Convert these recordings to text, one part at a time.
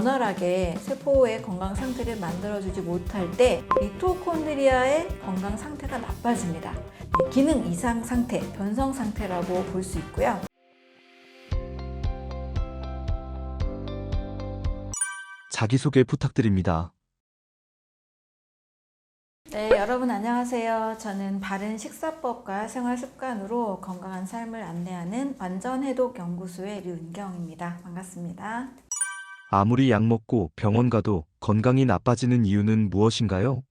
원활하게 세포의 건강 상태를 만들어주지 못할 때 미토콘드리아의 건강 상태가 나빠집니다. 기능 이상 상태, 변성 상태라고 볼 수 있고요. 자기소개 부탁드립니다. 네, 여러분 안녕하세요. 저는 바른 식사법과 생활습관으로 건강한 삶을 안내하는 완전해독연구소의 류은경입니다. 반갑습니다. 아무리 약 먹고 병원 가도 건강이 나빠지는 이유는 무엇인가요?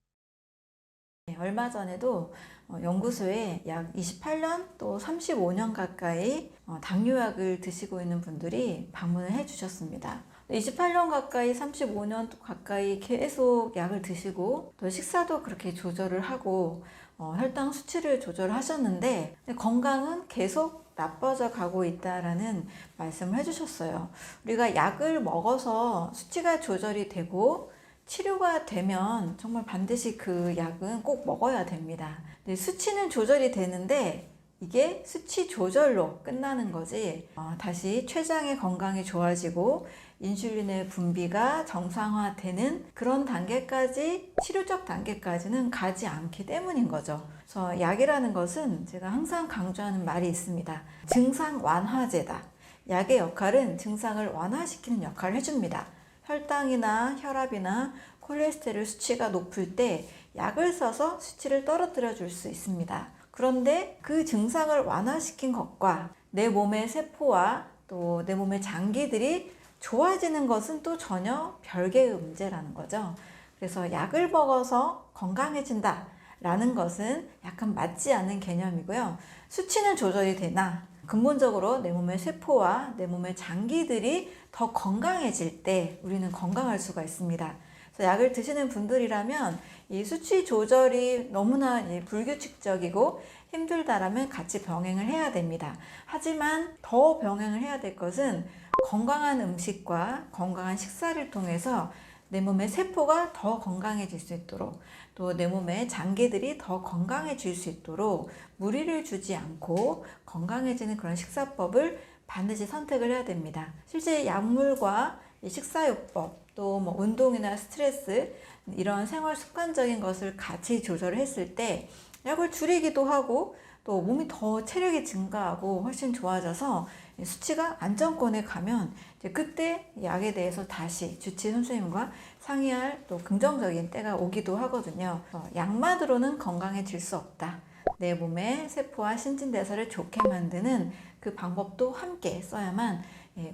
네, 얼마 전에도 연구소에 약 28년 또 35년 가까이 당뇨약을 드시고 있는 분들이 방문을 해 주셨습니다. 28년 가까이 35년 가까이 계속 약을 드시고 또 식사도 그렇게 조절을 하고 혈당 수치를 조절하셨는데 건강은 계속 나빠져 가고 있다라는 말씀을 해주셨어요. 우리가 약을 먹어서 수치가 조절이 되고 치료가 되면 정말 반드시 그 약은 꼭 먹어야 됩니다. 근데 수치는 조절이 되는데 이게 수치 조절로 끝나는 거지 다시 췌장의 건강이 좋아지고 인슐린의 분비가 정상화되는 그런 단계까지, 치료적 단계까지는 가지 않기 때문인 거죠. 그래서 약이라는 것은 제가 항상 강조하는 말이 있습니다. 증상 완화제다. 약의 역할은 증상을 완화시키는 역할을 해줍니다. 혈당이나 혈압이나 콜레스테롤 수치가 높을 때 약을 써서 수치를 떨어뜨려 줄 수 있습니다. 그런데 그 증상을 완화시킨 것과 내 몸의 세포와 또 내 몸의 장기들이 좋아지는 것은 또 전혀 별개의 문제라는 거죠. 그래서 약을 먹어서 건강해진다 라는 것은 약간 맞지 않는 개념이고요. 수치는 조절이 되나 근본적으로 내 몸의 세포와 내 몸의 장기들이 더 건강해질 때 우리는 건강할 수가 있습니다. 그래서 약을 드시는 분들이라면 이 수치 조절이 너무나 불규칙적이고 힘들다라면 같이 병행을 해야 됩니다. 하지만 더 병행을 해야 될 것은 건강한 음식과 건강한 식사를 통해서 내 몸의 세포가 더 건강해질 수 있도록 또 내 몸의 장기들이 더 건강해질 수 있도록 무리를 주지 않고 건강해지는 그런 식사법을 반드시 선택을 해야 됩니다. 실제 약물과 식사요법 또 운동이나 스트레스 이런 생활 습관적인 것을 같이 조절을 했을 때 약을 줄이기도 하고 또 몸이 더 체력이 증가하고 훨씬 좋아져서 수치가 안정권에 가면 이제 그때 약에 대해서 다시 주치의 선생님과 상의할 또 긍정적인 때가 오기도 하거든요. 약만으로는 건강해질 수 없다. 내 몸의 세포와 신진대사를 좋게 만드는 그 방법도 함께 써야만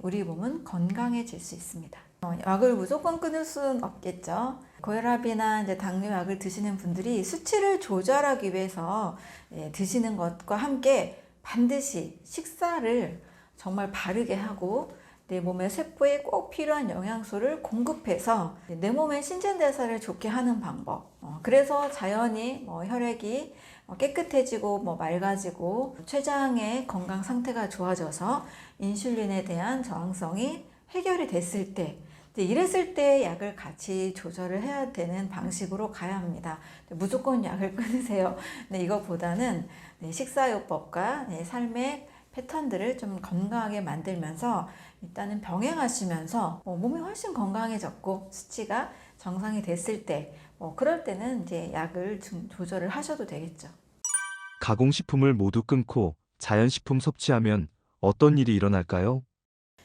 우리 몸은 건강해질 수 있습니다. 약을 무조건 끊을 수는 없겠죠. 고혈압이나 이제 당뇨약을 드시는 분들이 수치를 조절하기 위해서 드시는 것과 함께 반드시 식사를 정말 바르게 하고 내 몸의 세포에 꼭 필요한 영양소를 공급해서 내 몸의 신진대사를 좋게 하는 방법. 그래서 자연히 혈액이 깨끗해지고 맑아지고 췌장의 건강 상태가 좋아져서 인슐린에 대한 저항성이 해결이 됐을 때 이랬을 때 약을 같이 조절을 해야 되는 방식으로 가야 합니다. 무조건 약을 끊으세요. 이거보다는 식사요법과 삶의 패턴들을 좀 건강하게 만들면서 일단은 병행하시면서 몸이 훨씬 건강해졌고 수치가 정상이 됐을 때 그럴 때는 이제 약을 좀 조절을 하셔도 되겠죠. 가공식품을 모두 끊고 자연식품 섭취하면 어떤 일이 일어날까요?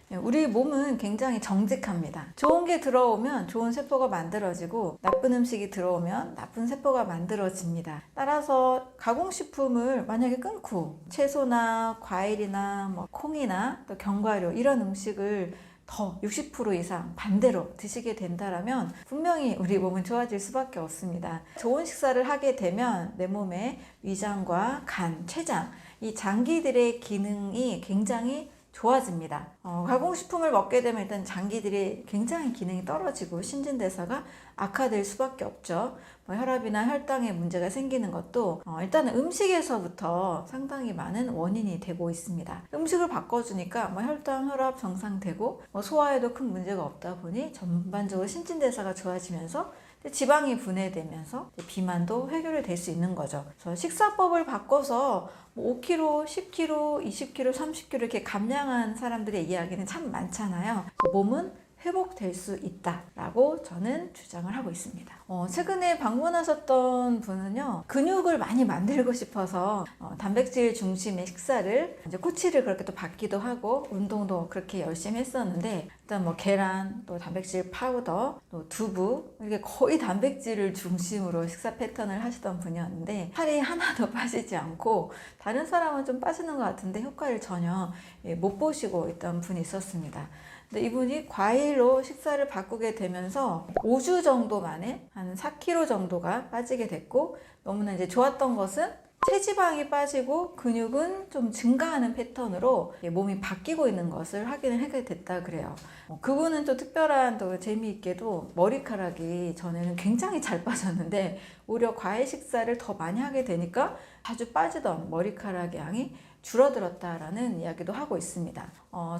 우리 몸은 굉장히 정직합니다. 좋은 게 들어오면 좋은 세포가 만들어지고 나쁜 음식이 들어오면 나쁜 세포가 만들어집니다. 따라서 가공식품을 만약에 끊고 채소나 과일이나 콩이나 또 견과류 이런 음식을 더 60% 이상 반대로 드시게 된다면 분명히 우리 몸은 좋아질 수밖에 없습니다. 좋은 식사를 하게 되면 내 몸의 위장과 간, 췌장 이 장기들의 기능이 굉장히 좋아집니다. 가공식품을 먹게 되면 일단 장기들이 굉장히 기능이 떨어지고 신진대사가 악화될 수밖에 없죠. 혈압이나 혈당에 문제가 생기는 것도 일단은 음식에서부터 상당히 많은 원인이 되고 있습니다. 음식을 바꿔주니까 혈당, 혈압 정상되고 소화에도 큰 문제가 없다 보니 전반적으로 신진대사가 좋아지면서 지방이 분해되면서 비만도 해결이 될 수 있는 거죠. 그래서 식사법을 바꿔서 5kg, 10kg, 20kg, 30kg 이렇게 감량한 사람들의 이야기는 참 많잖아요. 몸은 회복될 수 있다라고 저는 주장을 하고 있습니다. 최근에 방문하셨던 분은요, 근육을 많이 만들고 싶어서 단백질 중심의 식사를 이제 코치를 그렇게 또 받기도 하고 운동도 그렇게 열심히 했었는데, 일단 뭐 계란, 또 단백질 파우더, 또 두부, 이게 거의 단백질을 중심으로 식사 패턴을 하시던 분이었는데 살이 하나도 빠지지 않고 다른 사람은 좀 빠지는 것 같은데 효과를 전혀 못 보시고 있던 분이 있었습니다. 근데 이분이 과일로 식사를 바꾸게 되면서 5주 정도 만에 한 4kg 정도가 빠지게 됐고, 너무나 이제 좋았던 것은 체지방이 빠지고 근육은 좀 증가하는 패턴으로 몸이 바뀌고 있는 것을 확인을 하게 됐다 그래요. 그분은 또 특별한, 또 재미있게도 머리카락이 전에는 굉장히 잘 빠졌는데 오히려 과일 식사를 더 많이 하게 되니까 자주 빠지던 머리카락 양이 줄어들었다라는 이야기도 하고 있습니다.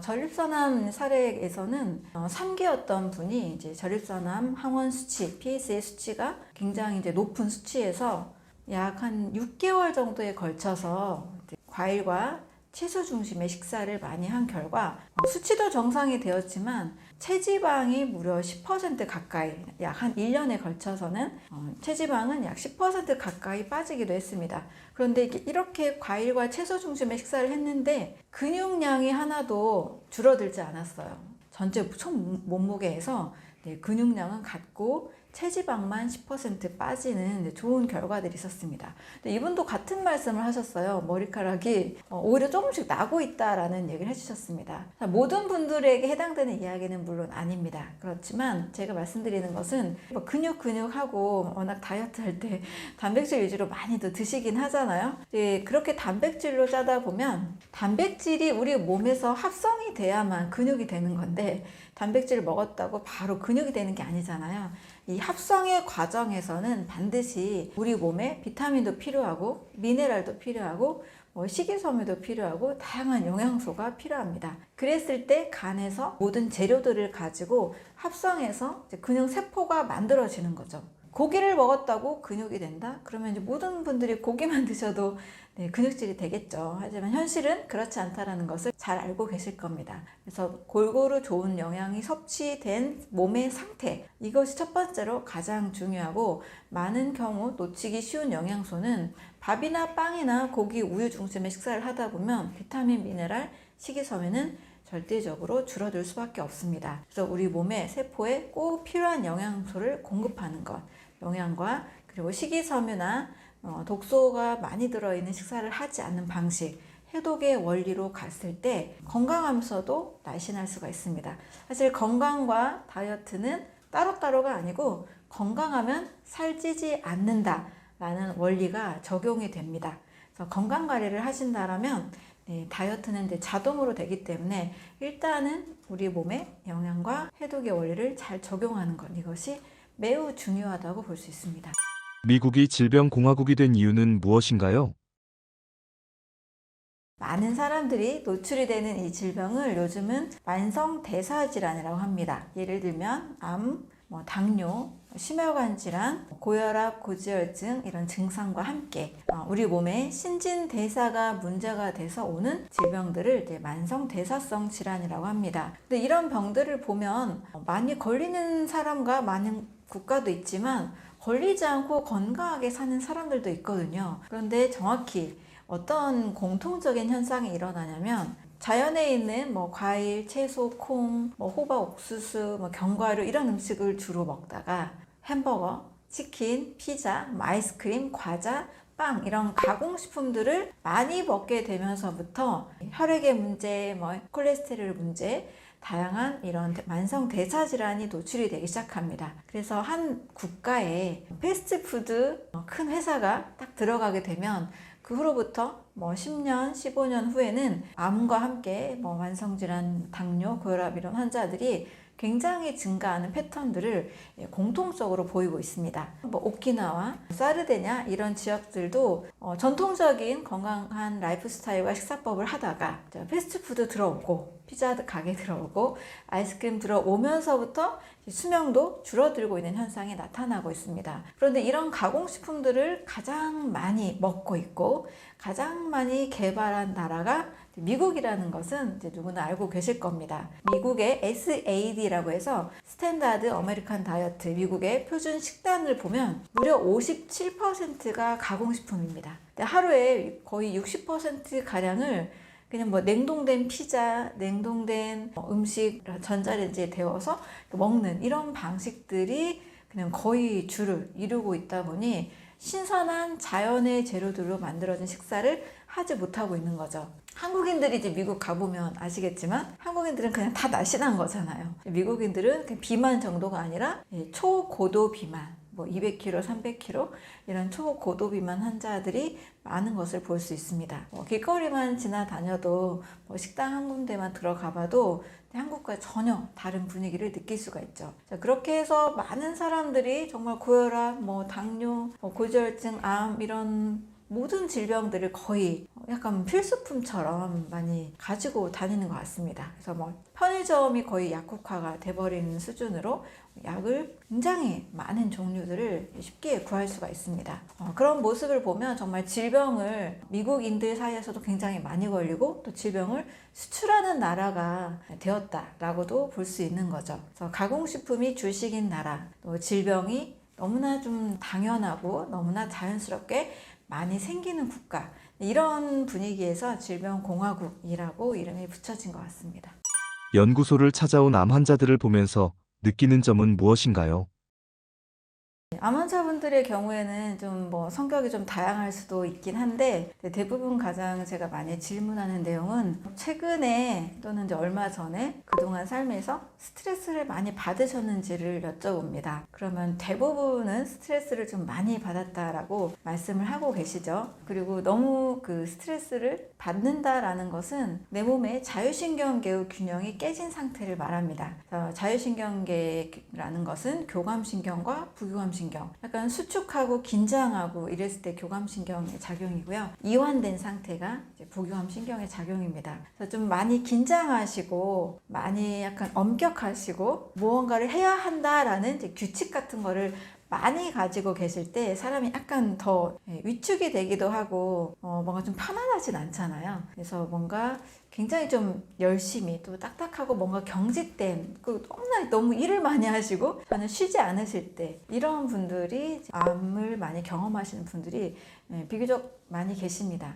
전립선암 사례에서는 3기였던 분이 이제 전립선암 항원 수치, PSA 수치가 굉장히 이제 높은 수치에서 약 한 6개월 정도에 걸쳐서 과일과 채소 중심의 식사를 많이 한 결과 수치도 정상이 되었지만 체지방이 무려 10% 가까이, 약 한 1년에 걸쳐서는 체지방은 약 10% 가까이 빠지기도 했습니다. 그런데 이렇게 과일과 채소 중심의 식사를 했는데 근육량이 하나도 줄어들지 않았어요. 전체 총 몸무게에서 근육량은 같고 체지방만 10% 빠지는 좋은 결과들이 있었습니다. 근데 이분도 같은 말씀을 하셨어요. 머리카락이 오히려 조금씩 나고 있다라는 얘기를 해주셨습니다. 모든 분들에게 해당되는 이야기는 물론 아닙니다. 그렇지만 제가 말씀드리는 것은 근육하고 워낙 다이어트 할 때 단백질 위주로 많이도 드시긴 하잖아요. 그렇게 단백질로 짜다 보면 단백질이 우리 몸에서 합성이 돼야만 근육이 되는 건데, 단백질을 먹었다고 바로 근육이 되는 게 아니잖아요. 이 합성의 과정에서는 반드시 우리 몸에 비타민도 필요하고 미네랄도 필요하고 식이섬유도 필요하고 다양한 영양소가 필요합니다. 그랬을 때 간에서 모든 재료들을 가지고 합성해서 근육 세포가 만들어지는 거죠. 고기를 먹었다고 근육이 된다? 그러면 이제 모든 분들이 고기만 드셔도 근육질이 되겠죠. 하지만 현실은 그렇지 않다는 것을 잘 알고 계실 겁니다. 그래서 골고루 좋은 영양이 섭취된 몸의 상태, 이것이 첫 번째로 가장 중요하고, 많은 경우 놓치기 쉬운 영양소는 밥이나 빵이나 고기, 우유 중심의 식사를 하다 보면 비타민, 미네랄, 식이섬유는 절대적으로 줄어들 수밖에 없습니다. 그래서 우리 몸의 세포에 꼭 필요한 영양소를 공급하는 것, 영양과 그리고 식이섬유나 독소가 많이 들어있는 식사를 하지 않는 방식, 해독의 원리로 갔을 때 건강하면서도 날씬할 수가 있습니다. 사실 건강과 다이어트는 따로따로가 아니고 건강하면 살찌지 않는다라는 원리가 적용이 됩니다. 그래서 건강관리를 하신다면 다이어트는 이제 자동으로 되기 때문에 일단은 우리 몸에 영양과 해독의 원리를 잘 적용하는 것, 이것이 매우 중요하다고 볼 수 있습니다. 미국이 질병공화국이 된 이유는 무엇인가요? 많은 사람들이 노출이 되는 이 질병을 요즘은 만성대사질환이라고 합니다. 예를 들면 암, 당뇨, 심혈관 질환, 고혈압, 고지혈증 이런 증상과 함께 우리 몸의 신진대사가 문제가 돼서 오는 질병들을 이제 만성대사성 질환이라고 합니다. 근데 이런 병들을 보면 많이 걸리는 사람과 많은 국가도 있지만 걸리지 않고 건강하게 사는 사람들도 있거든요. 그런데 정확히 어떤 공통적인 현상이 일어나냐면, 자연에 있는 과일, 채소, 콩, 호박, 옥수수, 견과류 이런 음식을 주로 먹다가 햄버거, 치킨, 피자, 아이스크림, 과자, 빵 이런 가공식품들을 많이 먹게 되면서부터 혈액의 문제, 콜레스테롤 문제, 다양한 이런 만성 대사 질환이 노출이 되기 시작합니다. 그래서 한 국가에 패스트푸드 큰 회사가 딱 들어가게 되면 그 후로부터 10년, 15년 후에는 암과 함께 만성질환, 당뇨, 고혈압 이런 환자들이 굉장히 증가하는 패턴들을 공통적으로 보이고 있습니다. 오키나와 사르데냐 이런 지역들도 전통적인 건강한 라이프 스타일과 식사법을 하다가 패스트푸드 들어오고 피자 가게 들어오고 아이스크림 들어오면서부터 수명도 줄어들고 있는 현상이 나타나고 있습니다. 그런데 이런 가공식품들을 가장 많이 먹고 있고 가장 많이 개발한 나라가 미국이라는 것은 이제 누구나 알고 계실 겁니다. 미국의 SAD라고 해서 스탠다드 아메리칸 다이어트, 미국의 표준 식단을 보면 무려 57%가 가공식품입니다. 하루에 거의 60% 가량을 그냥 뭐 냉동된 피자, 냉동된 음식 전자레인지에 데워서 먹는 이런 방식들이 그냥 거의 주를 이루고 있다 보니 신선한 자연의 재료들로 만들어진 식사를 하지 못하고 있는 거죠. 한국인들이 이제 미국 가보면 아시겠지만 한국인들은 그냥 다 날씬한 거잖아요. 미국인들은 그냥 비만 정도가 아니라 초고도 비만, 뭐 200kg, 300kg 이런 초고도 비만 환자들이 많은 것을 볼 수 있습니다. 길거리만 지나다녀도 식당 한 군데만 들어가 봐도 한국과 전혀 다른 분위기를 느낄 수가 있죠. 자, 그렇게 해서 많은 사람들이 정말 고혈압, 당뇨, 고지혈증, 암 이런 모든 질병들을 거의 약간 필수품처럼 많이 가지고 다니는 것 같습니다. 그래서 편의점이 거의 약국화가 돼버리는 수준으로 약을 굉장히 많은 종류들을 쉽게 구할 수가 있습니다. 그런 모습을 보면 정말 질병을 미국인들 사이에서도 굉장히 많이 걸리고 또 질병을 수출하는 나라가 되었다라고도 볼 수 있는 거죠. 그래서 가공식품이 주식인 나라, 또 질병이 너무나 좀 당연하고 너무나 자연스럽게 많이 생기는 국가, 이런 분위기에서 질병공화국이라고 이름이 붙여진 것 같습니다. 연구소를 찾아온 암 환자들을 보면서 느끼는 점은 무엇인가요? 암 환자분들의 경우에는 좀 성격이 좀 다양할 수도 있긴 한데 대부분 가장 제가 많이 질문하는 내용은 최근에 또는 이제 얼마 전에 그동안 삶에서 스트레스를 많이 받으셨는지를 여쭤봅니다. 그러면 대부분은 스트레스를 좀 많이 받았다라고 말씀을 하고 계시죠. 그리고 너무 그 스트레스를 받는다라는 것은 내 몸의 자율신경계의 균형이 깨진 상태를 말합니다. 자율신경계라는 것은 교감신경과 부교감신경, 약간 수축하고 긴장하고 이랬을 때 교감신경의 작용이고요. 이완된 상태가 이제 부교감신경의 작용입니다. 그래서 좀 많이 긴장하시고 많이 약간 엄격하시고 무언가를 해야 한다라는 이제 규칙 같은 거를 많이 가지고 계실 때 사람이 약간 더 위축이 되기도 하고 뭔가 좀 편안하진 않잖아요. 그래서 뭔가 굉장히 좀 열심히 또 딱딱하고 뭔가 경직된 너무 일을 많이 하시고 저는 쉬지 않으실 때 이런 분들이 암을 많이 경험하시는 분들이 비교적 많이 계십니다.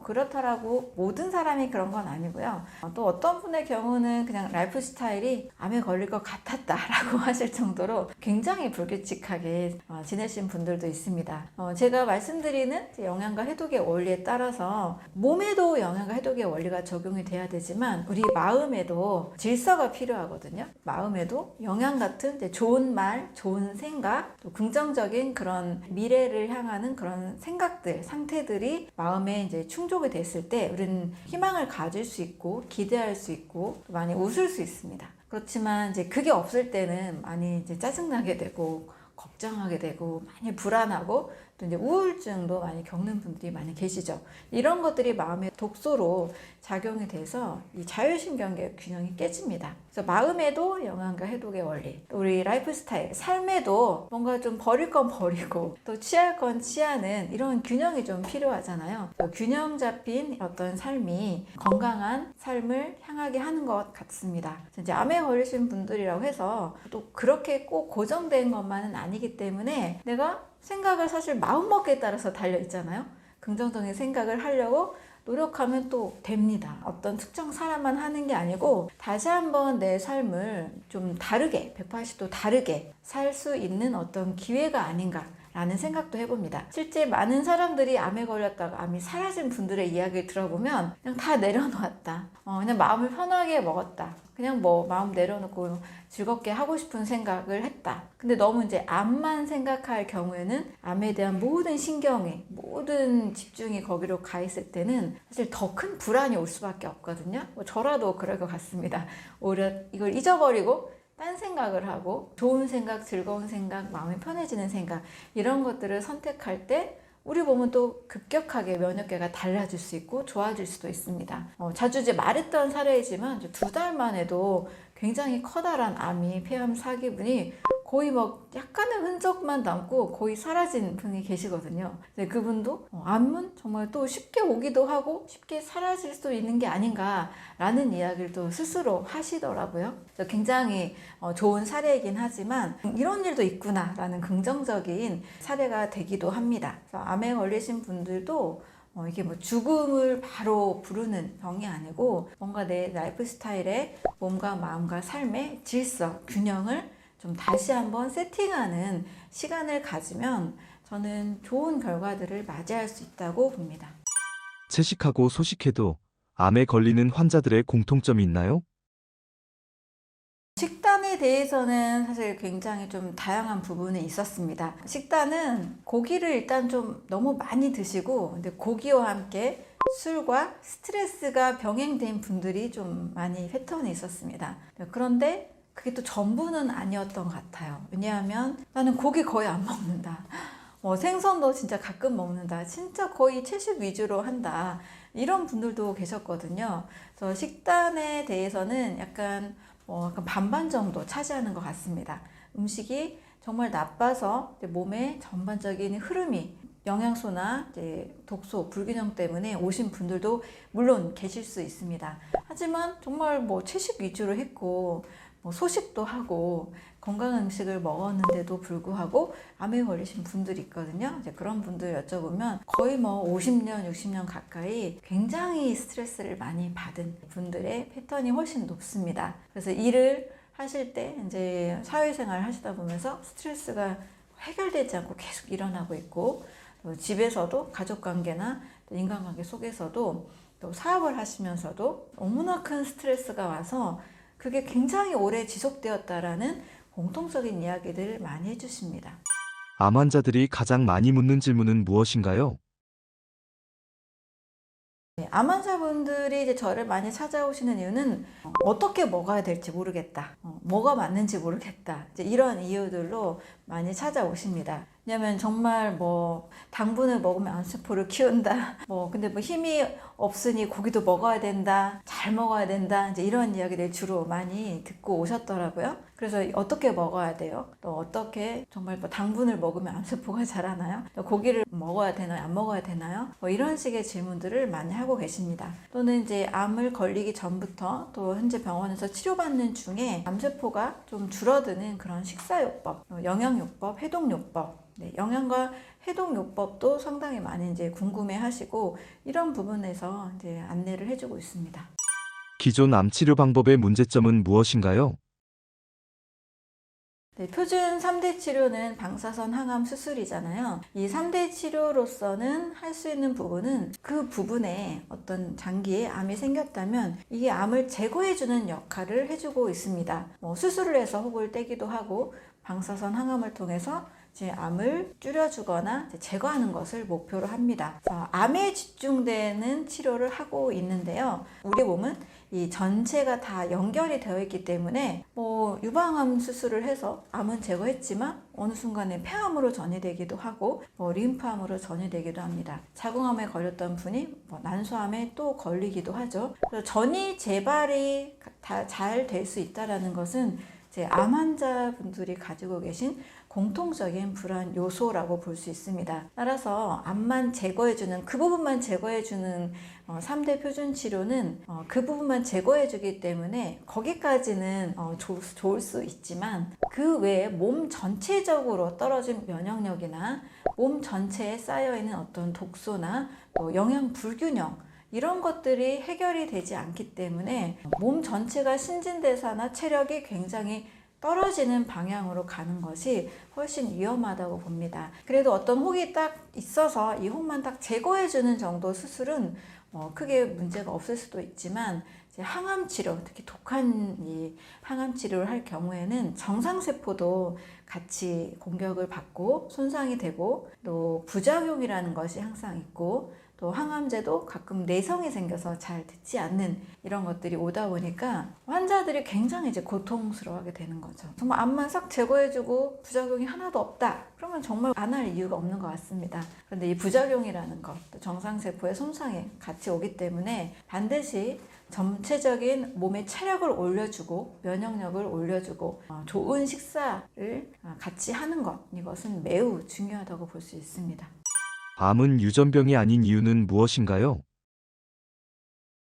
그렇다라고 모든 사람이 그런 건 아니고요. 또 어떤 분의 경우는 그냥 라이프 스타일이 암에 걸릴 것 같았다라고 하실 정도로 굉장히 불규칙하게 지내신 분들도 있습니다. 제가 말씀드리는 영양과 해독의 원리에 따라서 몸에도 영양과 해독의 원리가 적용이 돼야 되지만 우리 마음에도 질서가 필요하거든요. 마음에도 영양 같은 좋은 말, 좋은 생각, 또 긍정적인 그런 미래를 향하는 그런 생각들, 상태들이 마음에 이제 충족이 됐을 때 우리는 희망을 가질 수 있고 기대할 수 있고 또 많이 웃을 수 있습니다. 그렇지만 이제 그게 없을 때는 많이 이제 짜증나게 되고 걱정하게 되고 많이 불안하고 또 이제 우울증도 많이 겪는 분들이 많이 계시죠. 이런 것들이 마음의 독소로 작용이 돼서 이 자율신경계 균형이 깨집니다. 그래서 마음에도 영양과 해독의 원리, 또 우리 라이프 스타일, 삶에도 뭔가 좀 버릴 건 버리고 또 취할 건 취하는 이런 균형이 좀 필요하잖아요. 균형 잡힌 어떤 삶이 건강한 삶을 향하게 하는 것 같습니다. 이제 암에 걸리신 분들이라고 해서 또 그렇게 꼭 고정된 것만은 아니기 때문에 내가 생각을 사실 마음먹기에 따라서 달려있잖아요. 긍정적인 생각을 하려고 노력하면 또 됩니다. 어떤 특정 사람만 하는 게 아니고 다시 한번 내 삶을 좀 다르게 180도 다르게 살 수 있는 어떤 기회가 아닌가 라는 생각도 해봅니다. 실제 많은 사람들이 암에 걸렸다가 암이 사라진 분들의 이야기를 들어보면 그냥 다 내려놓았다. 그냥 마음을 편하게 먹었다. 그냥 마음 내려놓고 즐겁게 하고 싶은 생각을 했다. 근데 너무 이제 암만 생각할 경우에는 암에 대한 모든 신경이, 모든 집중이 거기로 가 있을 때는 사실 더 큰 불안이 올 수밖에 없거든요. 저라도 그럴 것 같습니다. 오히려 이걸 잊어버리고 딴 생각을 하고 좋은 생각, 즐거운 생각, 마음이 편해지는 생각 이런 것들을 선택할 때 우리 몸은 또 급격하게 면역계가 달라질 수 있고 좋아질 수도 있습니다. 자주 이제 말했던 사례이지만 2달만 해도 굉장히 커다란 암이 폐암 사기분이 거의 막 약간의 흔적만 남고 거의 사라진 분이 계시거든요. 근데 그분도 암은 정말 또 쉽게 오기도 하고 쉽게 사라질 수도 있는 게 아닌가라는 이야기를 또 스스로 하시더라고요. 그래서 굉장히 좋은 사례이긴 하지만 이런 일도 있구나라는 긍정적인 사례가 되기도 합니다. 그래서 암에 걸리신 분들도 이게 뭐 죽음을 바로 부르는 병이 아니고 뭔가 내 라이프 스타일에 몸과 마음과 삶의 질서, 균형을 좀 다시 한번 세팅하는 시간을 가지면 저는 좋은 결과들을 맞이할 수 있다고 봅니다. 채식하고 소식해도 암에 걸리는 환자들의 공통점이 있나요? 식단에 대해서는 사실 굉장히 좀 다양한 부분이 있었습니다. 식단은 고기를 일단 좀 너무 많이 드시고, 근데 고기와 함께 술과 스트레스가 병행된 분들이 좀 많이 패턴이 있었습니다. 그런데 그게 또 전부는 아니었던 것 같아요. 왜냐하면 나는 고기 거의 안 먹는다. 생선도 진짜 가끔 먹는다. 진짜 거의 채식 위주로 한다. 이런 분들도 계셨거든요. 그래서 식단에 대해서는 약간 반반 정도 차지하는 것 같습니다. 음식이 정말 나빠서 몸의 전반적인 흐름이 영양소나 이제 독소, 불균형 때문에 오신 분들도 물론 계실 수 있습니다. 하지만 정말 채식 위주로 했고 소식도 하고 건강한 음식을 먹었는데도 불구하고 암에 걸리신 분들이 있거든요. 이제 그런 분들 여쭤보면 거의 50년, 60년 가까이 굉장히 스트레스를 많이 받은 분들의 패턴이 훨씬 높습니다. 그래서 일을 하실 때 이제 사회생활을 하시다 보면서 스트레스가 해결되지 않고 계속 일어나고 있고, 또 집에서도 가족관계나 인간관계 속에서도 또 사업을 하시면서도 너무나 큰 스트레스가 와서 그게 굉장히 오래 지속되었다라는 공통적인 이야기들을 많이 해주십니다. 암 환자들이 가장 많이 묻는 질문은 무엇인가요? 암 환자분들이 이제 저를 많이 찾아오시는 이유는 어떻게 먹어야 될지 모르겠다. 뭐가 맞는지 모르겠다. 이제 이런 이유들로 많이 찾아오십니다. 왜냐면 정말 당분을 먹으면 암세포를 키운다. 근데 힘이 없으니 고기도 먹어야 된다. 잘 먹어야 된다. 이제 이런 이야기들 주로 많이 듣고 오셨더라고요. 그래서 어떻게 먹어야 돼요? 또 어떻게 정말 당분을 먹으면 암세포가 자라나요? 또 고기를 먹어야 되나요? 안 먹어야 되나요? 이런 식의 질문들을 많이 하고 계십니다. 또는 이제 암을 걸리기 전부터 또 현재 병원에서 치료받는 중에 암세포가 좀 줄어드는 그런 식사요법, 영양요법, 해독요법, 영양과 해독요법도 상당히 많이 이제 궁금해하시고 이런 부분에서 이제 안내를 해주고 있습니다. 기존 암 치료 방법의 문제점은 무엇인가요? 표준 3대 치료는 방사선 항암 수술이잖아요. 이 3대 치료로서는 할 수 있는 부분은 그 부분에 어떤 장기에 암이 생겼다면 이게 암을 제거해주는 역할을 해주고 있습니다. 수술을 해서 혹을 떼기도 하고 방사선 항암을 통해서 암을 줄여주거나 제거하는 것을 목표로 합니다. 암에 집중되는 치료를 하고 있는데요. 우리 몸은 이 전체가 다 연결이 되어 있기 때문에 유방암 수술을 해서 암은 제거했지만 어느 순간에 폐암으로 전이되기도 하고 림프암으로 전이되기도 합니다. 자궁암에 걸렸던 분이 난소암에 또 걸리기도 하죠. 그래서 전이 재발이 다 잘 될 수 있다는 것은 암 환자분들이 가지고 계신 공통적인 불안 요소라고 볼 수 있습니다. 따라서 암만 제거해주는, 그 부분만 제거해주는 3대 표준 치료는 그 부분만 제거해주기 때문에 거기까지는 좋을 수 있지만 그 외에 몸 전체적으로 떨어진 면역력이나 몸 전체에 쌓여있는 어떤 독소나 또 영양 불균형 이런 것들이 해결이 되지 않기 때문에 몸 전체가 신진대사나 체력이 굉장히 떨어지는 방향으로 가는 것이 훨씬 위험하다고 봅니다. 그래도 어떤 혹이 딱 있어서 이 혹만 딱 제거해주는 정도 수술은 크게 문제가 없을 수도 있지만 이제 항암 치료, 특히 독한 이 항암 치료를 할 경우에는 정상세포도 같이 공격을 받고 손상이 되고 또 부작용이라는 것이 항상 있고 또 항암제도 가끔 내성이 생겨서 잘 듣지 않는 이런 것들이 오다 보니까 환자들이 굉장히 이제 고통스러워하게 되는 거죠. 정말 암만 싹 제거해주고 부작용이 하나도 없다. 그러면 정말 안 할 이유가 없는 것 같습니다. 그런데 이 부작용이라는 것, 또 정상세포의 손상이 같이 오기 때문에 반드시 전체적인 몸의 체력을 올려주고 면역력을 올려주고 좋은 식사를 같이 하는 것, 이것은 매우 중요하다고 볼 수 있습니다. 암은 유전병이 아닌 이유는 무엇인가요?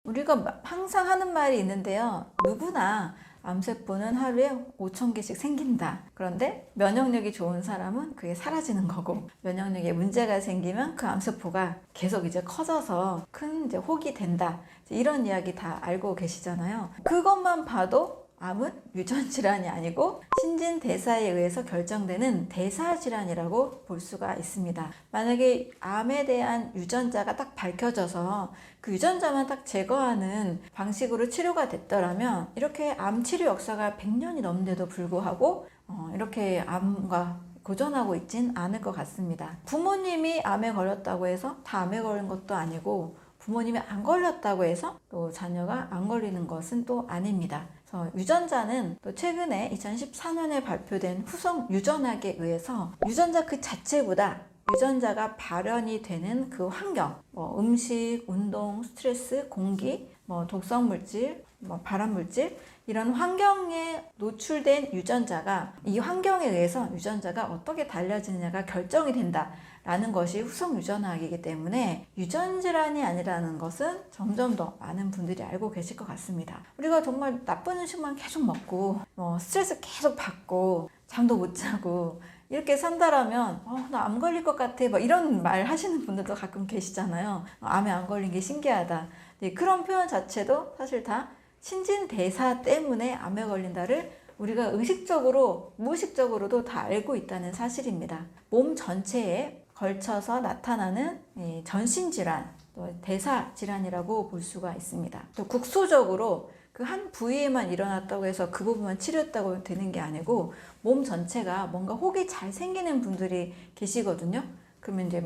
우리가 항상 하는 말이 있는데요. 누구나 암세포는 하루에 5,000개씩 생긴다. 그런데 면역력이 좋은 사람은 그게 사라지는 거고, 면역력에 문제가 생기면 그 암세포가 계속 이제 커져서 큰 이제 혹이 된다. 이런 이야기 다 알고 계시잖아요. 그것만 봐도 암은 유전질환이 아니고 신진대사에 의해서 결정되는 대사질환이라고 볼 수가 있습니다. 만약에 암에 대한 유전자가 딱 밝혀져서 그 유전자만 딱 제거하는 방식으로 치료가 됐더라면 이렇게 암 치료 역사가 100년이 넘는데도 불구하고 이렇게 암과 고전하고 있진 않을 것 같습니다. 부모님이 암에 걸렸다고 해서 다 암에 걸린 것도 아니고, 부모님이 안 걸렸다고 해서 또 자녀가 안 걸리는 것은 또 아닙니다. 그래서 유전자는 또 최근에 2014년에 발표된 후성 유전학에 의해서 유전자 그 자체보다 유전자가 발현이 되는 그 환경, 음식, 운동, 스트레스, 공기, 독성 물질, 발암 물질, 이런 환경에 노출된 유전자가, 이 환경에 의해서 유전자가 어떻게 달려지느냐가 결정이 된다라는 것이 후성 유전학이기 때문에 유전질환이 아니라는 것은 점점 더 많은 분들이 알고 계실 것 같습니다. 우리가 정말 나쁜 음식만 계속 먹고 스트레스 계속 받고 잠도 못 자고 이렇게 산다라면 나 암 걸릴 것 같아 이런 말 하시는 분들도 가끔 계시잖아요. 암에 안 걸린 게 신기하다. 네, 그런 표현 자체도 사실 다 신진대사 때문에 암에 걸린다를 우리가 의식적으로 무의식적으로도 다 알고 있다는 사실입니다. 몸 전체에 걸쳐서 나타나는 전신질환, 또 대사질환이라고 볼 수가 있습니다. 또 국소적으로 그 한 부위에만 일어났다고 해서 그 부분만 치료했다고 되는 게 아니고 몸 전체가 뭔가 혹이 잘 생기는 분들이 계시거든요. 그러면 이제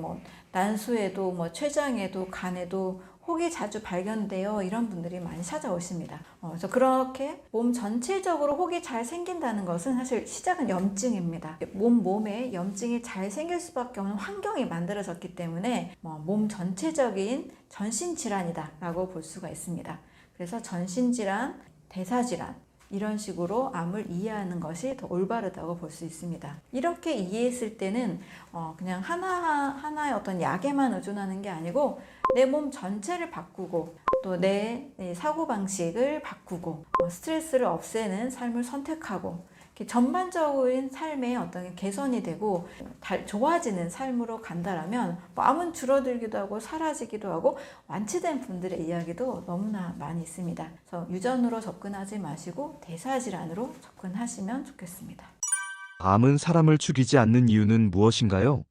난수에도 췌장에도 간에도 혹이 자주 발견돼요. 이런 분들이 많이 찾아오십니다. 그래서 그렇게 몸 전체적으로 혹이 잘 생긴다는 것은 사실 시작은 염증입니다. 몸에 염증이 잘 생길 수밖에 없는 환경이 만들어졌기 때문에 몸 전체적인 전신질환이다라고 볼 수가 있습니다. 그래서 전신질환, 대사질환, 이런 식으로 암을 이해하는 것이 더 올바르다고 볼 수 있습니다. 이렇게 이해했을 때는 그냥 하나의 어떤 약에만 의존하는 게 아니고 내 몸 전체를 바꾸고 또 내 사고방식을 바꾸고 스트레스를 없애는 삶을 선택하고 이렇게 전반적인 삶의 어떤 개선이 되고 좋아지는 삶으로 간다라면 암은 줄어들기도 하고 사라지기도 하고 완치된 분들의 이야기도 너무나 많이 있습니다. 그래서 유전으로 접근하지 마시고 대사질환으로 접근하시면 좋겠습니다. 암은 사람을 죽이지 않는 이유는 무엇인가요?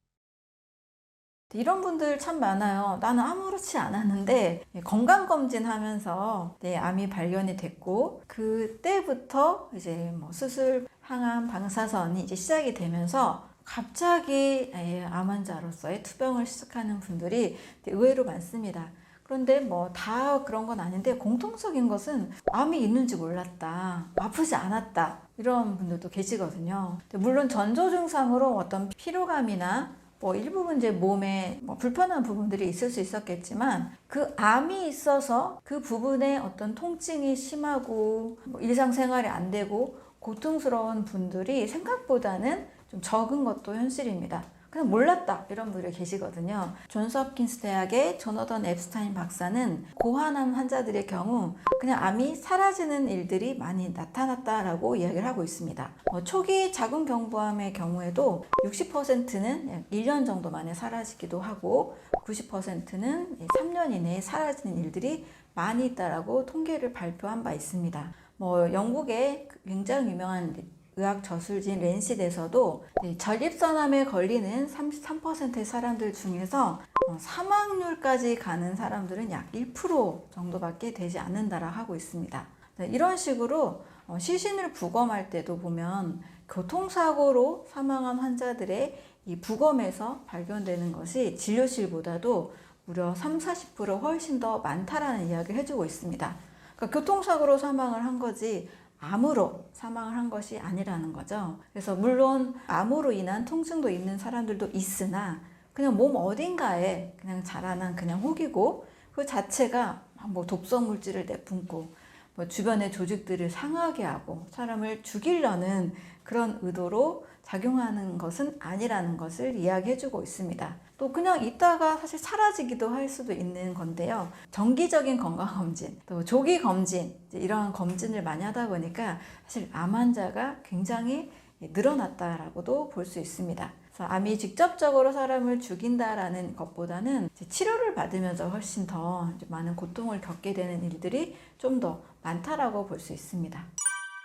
이런 분들 참 많아요. 나는 아무렇지 않았는데 건강검진 하면서 암이 발견이 됐고 그때부터 이제 수술, 항암, 방사선이 이제 시작이 되면서 갑자기 암 환자로서의 투병을 시작하는 분들이 의외로 많습니다. 그런데 다 그런 건 아닌데 공통적인 것은 암이 있는지 몰랐다, 아프지 않았다, 이런 분들도 계시거든요. 물론 전조 증상으로 어떤 피로감이나 일부분 이제 몸에 불편한 부분들이 있을 수 있었겠지만 그 암이 있어서 그 부분에 어떤 통증이 심하고 일상생활이 안 되고 고통스러운 분들이 생각보다는 좀 적은 것도 현실입니다. 그냥 몰랐다 이런 분들이 계시거든요. 존스 홉킨스 대학의 조너던 앱스타인 박사는 고환암 환자들의 경우 그냥 암이 사라지는 일들이 많이 나타났다라고 이야기를 하고 있습니다. 초기 자궁경부암의 경우에도 60%는 1년 정도 만에 사라지기도 하고 90%는 3년 이내에 사라지는 일들이 많이 있다라고 통계를 발표한 바 있습니다. 영국의 굉장히 유명한 의학 저술지인 랜싯에서도 전립선암에 걸리는 33%의 사람들 중에서 사망률까지 가는 사람들은 약 1% 정도밖에 되지 않는다라 하고 있습니다. 이런 식으로 시신을 부검할 때도 보면 교통사고로 사망한 환자들의 이 부검에서 발견되는 것이 진료실보다도 무려 30-40% 훨씬 더 많다라는 이야기를 해주고 있습니다. 그러니까 교통사고로 사망을 한 거지 암으로 사망을 한 것이 아니라는 거죠. 그래서 물론 암으로 인한 통증도 있는 사람들도 있으나 그냥 몸 어딘가에 그냥 자라난 그냥 혹이고 그 자체가 뭐 독성 물질을 내뿜고 뭐 주변의 조직들을 상하게 하고 사람을 죽이려는 그런 의도로 작용하는 것은 아니라는 것을 이야기해주고 있습니다. 또 그냥 있다가 사실 사라지기도 할 수도 있는 건데요. 정기적인 건강검진, 또 조기검진, 이러한 검진을 많이 하다 보니까 사실 암 환자가 굉장히 늘어났다라고도 볼 수 있습니다. 그래서 암이 직접적으로 사람을 죽인다라는 것보다는 치료를 받으면서 훨씬 더 많은 고통을 겪게 되는 일들이 좀 더 많다라고 볼 수 있습니다.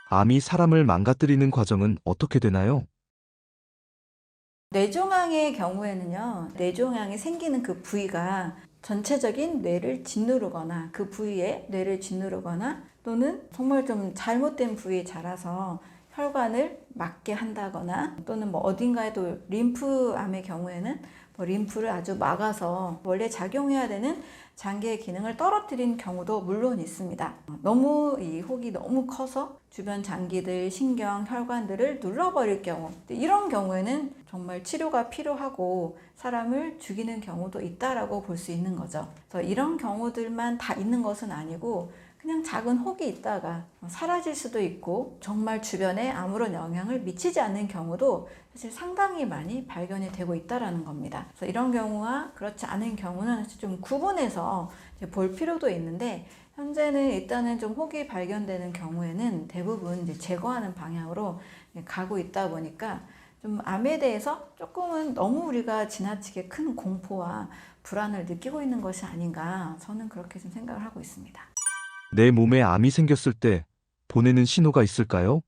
암이 사람을 망가뜨리는 과정은 어떻게 되나요? 뇌종양의 경우에는요, 뇌종양이 생기는 그 부위가 전체적인 뇌를 짓누르거나 그 부위에 뇌를 짓누르거나 또는 정말 좀 잘못된 부위에 자라서 혈관을 막게 한다거나 또는 뭐 어딘가에도 림프암의 경우에는 뭐 림프를 아주 막아서 원래 작용해야 되는 장기의 기능을 떨어뜨린 경우도 물론 있습니다. 너무 이 혹이 너무 커서 주변 장기들, 신경, 혈관들을 눌러버릴 경우, 이런 경우에는 정말 치료가 필요하고 사람을 죽이는 경우도 있다라고 볼 수 있는 거죠. 그래서 이런 경우들만 다 있는 것은 아니고 그냥 작은 혹이 있다가 사라질 수도 있고 정말 주변에 아무런 영향을 미치지 않는 경우도 사실 상당히 많이 발견이 되고 있다는 겁니다. 그래서 이런 경우와 그렇지 않은 경우는 좀 구분해서 볼 필요도 있는데 현재는 일단은 좀 혹이 발견되는 경우에는 대부분 이제 제거하는 방향으로 가고 있다 보니까 좀 암에 대해서 조금은 너무 우리가 지나치게 큰 공포와 불안을 느끼고 있는 것이 아닌가 저는 그렇게 좀 생각을 하고 있습니다. 내 몸에 암이 생겼을 때 보내는 신호가 있을까요?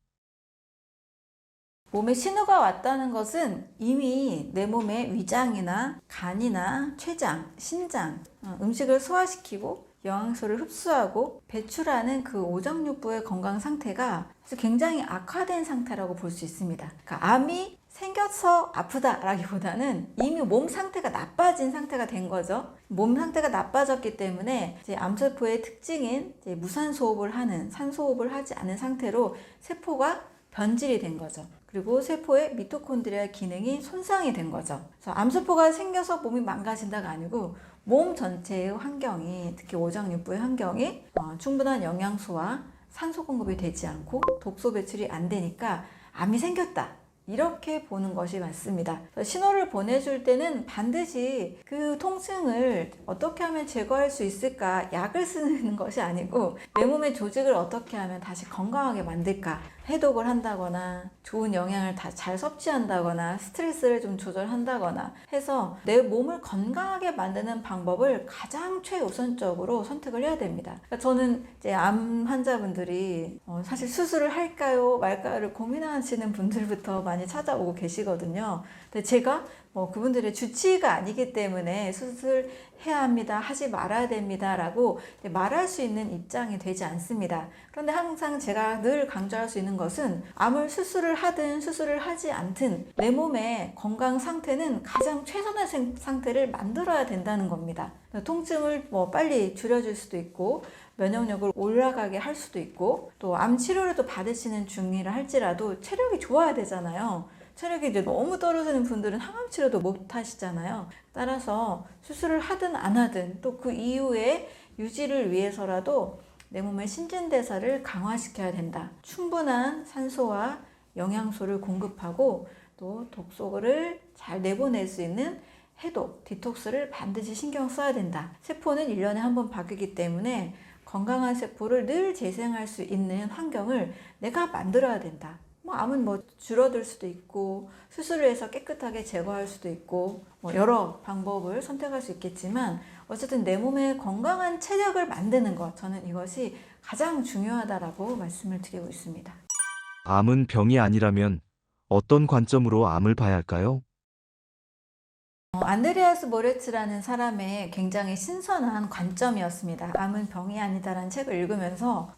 몸에 신호가 왔다는 것은 이미 내 몸의 위장이나 간이나 췌장, 신장, 음식을 소화시키고 영양소를 흡수하고 배출하는 그 오장육부의 건강 상태가 굉장히 악화된 상태라고 볼 수 있습니다. 그러니까 암이 생겨서 아프다라기보다는 이미 몸 상태가 나빠진 상태가 된 거죠. 몸 상태가 나빠졌기 때문에 이제 암세포의 특징인 이제 무산소호흡을 하는 산소호흡을 하지 않은 상태로 세포가 변질이 된 거죠. 그리고 세포의 미토콘드리아 기능이 손상이 된 거죠. 그래서 암세포가 생겨서 몸이 망가진다가 아니고 몸 전체의 환경이 특히 오장육부의 환경이 충분한 영양소와 산소 공급이 되지 않고 독소 배출이 안 되니까 암이 생겼다. 이렇게 보는 것이 맞습니다. 신호를 보내줄 때는 반드시 그 통증을 어떻게 하면 제거할 수 있을까 약을 쓰는 것이 아니고 내 몸의 조직을 어떻게 하면 다시 건강하게 만들까 해독을 한다거나 좋은 영양을 다 잘 섭취한다거나 스트레스를 좀 조절한다거나 해서 내 몸을 건강하게 만드는 방법을 가장 최우선적으로 선택을 해야 됩니다. 그러니까 저는 이제 암 환자분들이 사실 수술을 할까요 말까요를 고민하시는 분들부터 많이 찾아오고 계시거든요. 근데 제가 그분들의 주치의가 아니기 때문에 수술해야 합니다, 하지 말아야 됩니다 라고 말할 수 있는 입장이 되지 않습니다. 그런데 항상 제가 늘 강조할 수 있는 것은 암을 수술을 하든 수술을 하지 않든 내 몸의 건강 상태는 가장 최선의 상태를 만들어야 된다는 겁니다. 통증을 빨리 줄여줄 수도 있고 면역력을 올라가게 할 수도 있고 또 암 치료를 또 받으시는 중이라 할지라도 체력이 좋아야 되잖아요. 체력이 이제 너무 떨어지는 분들은 항암 치료도 못 하시잖아요. 따라서 수술을 하든 안 하든 또 그 이후에 유지를 위해서라도 내 몸의 신진대사를 강화시켜야 된다. 충분한 산소와 영양소를 공급하고 또 독소를 잘 내보낼 수 있는 해독, 디톡스를 반드시 신경 써야 된다. 세포는 1년에 한 번 바뀌기 때문에 건강한 세포를 늘 재생할 수 있는 환경을 내가 만들어야 된다. 암은 줄어들 수도 있고 수술을 해서 깨끗하게 제거할 수도 있고 여러 방법을 선택할 수 있겠지만 어쨌든 내 몸의 건강한 체력을 만드는 것, 저는 이것이 가장 중요하다라고 말씀을 드리고 있습니다. 암은 병이 아니라면 어떤 관점으로 암을 봐야 할까요? 안드레아스 모레츠라는 사람의 굉장히 신선한 관점이었습니다. 암은 병이 아니다라는 책을 읽으면서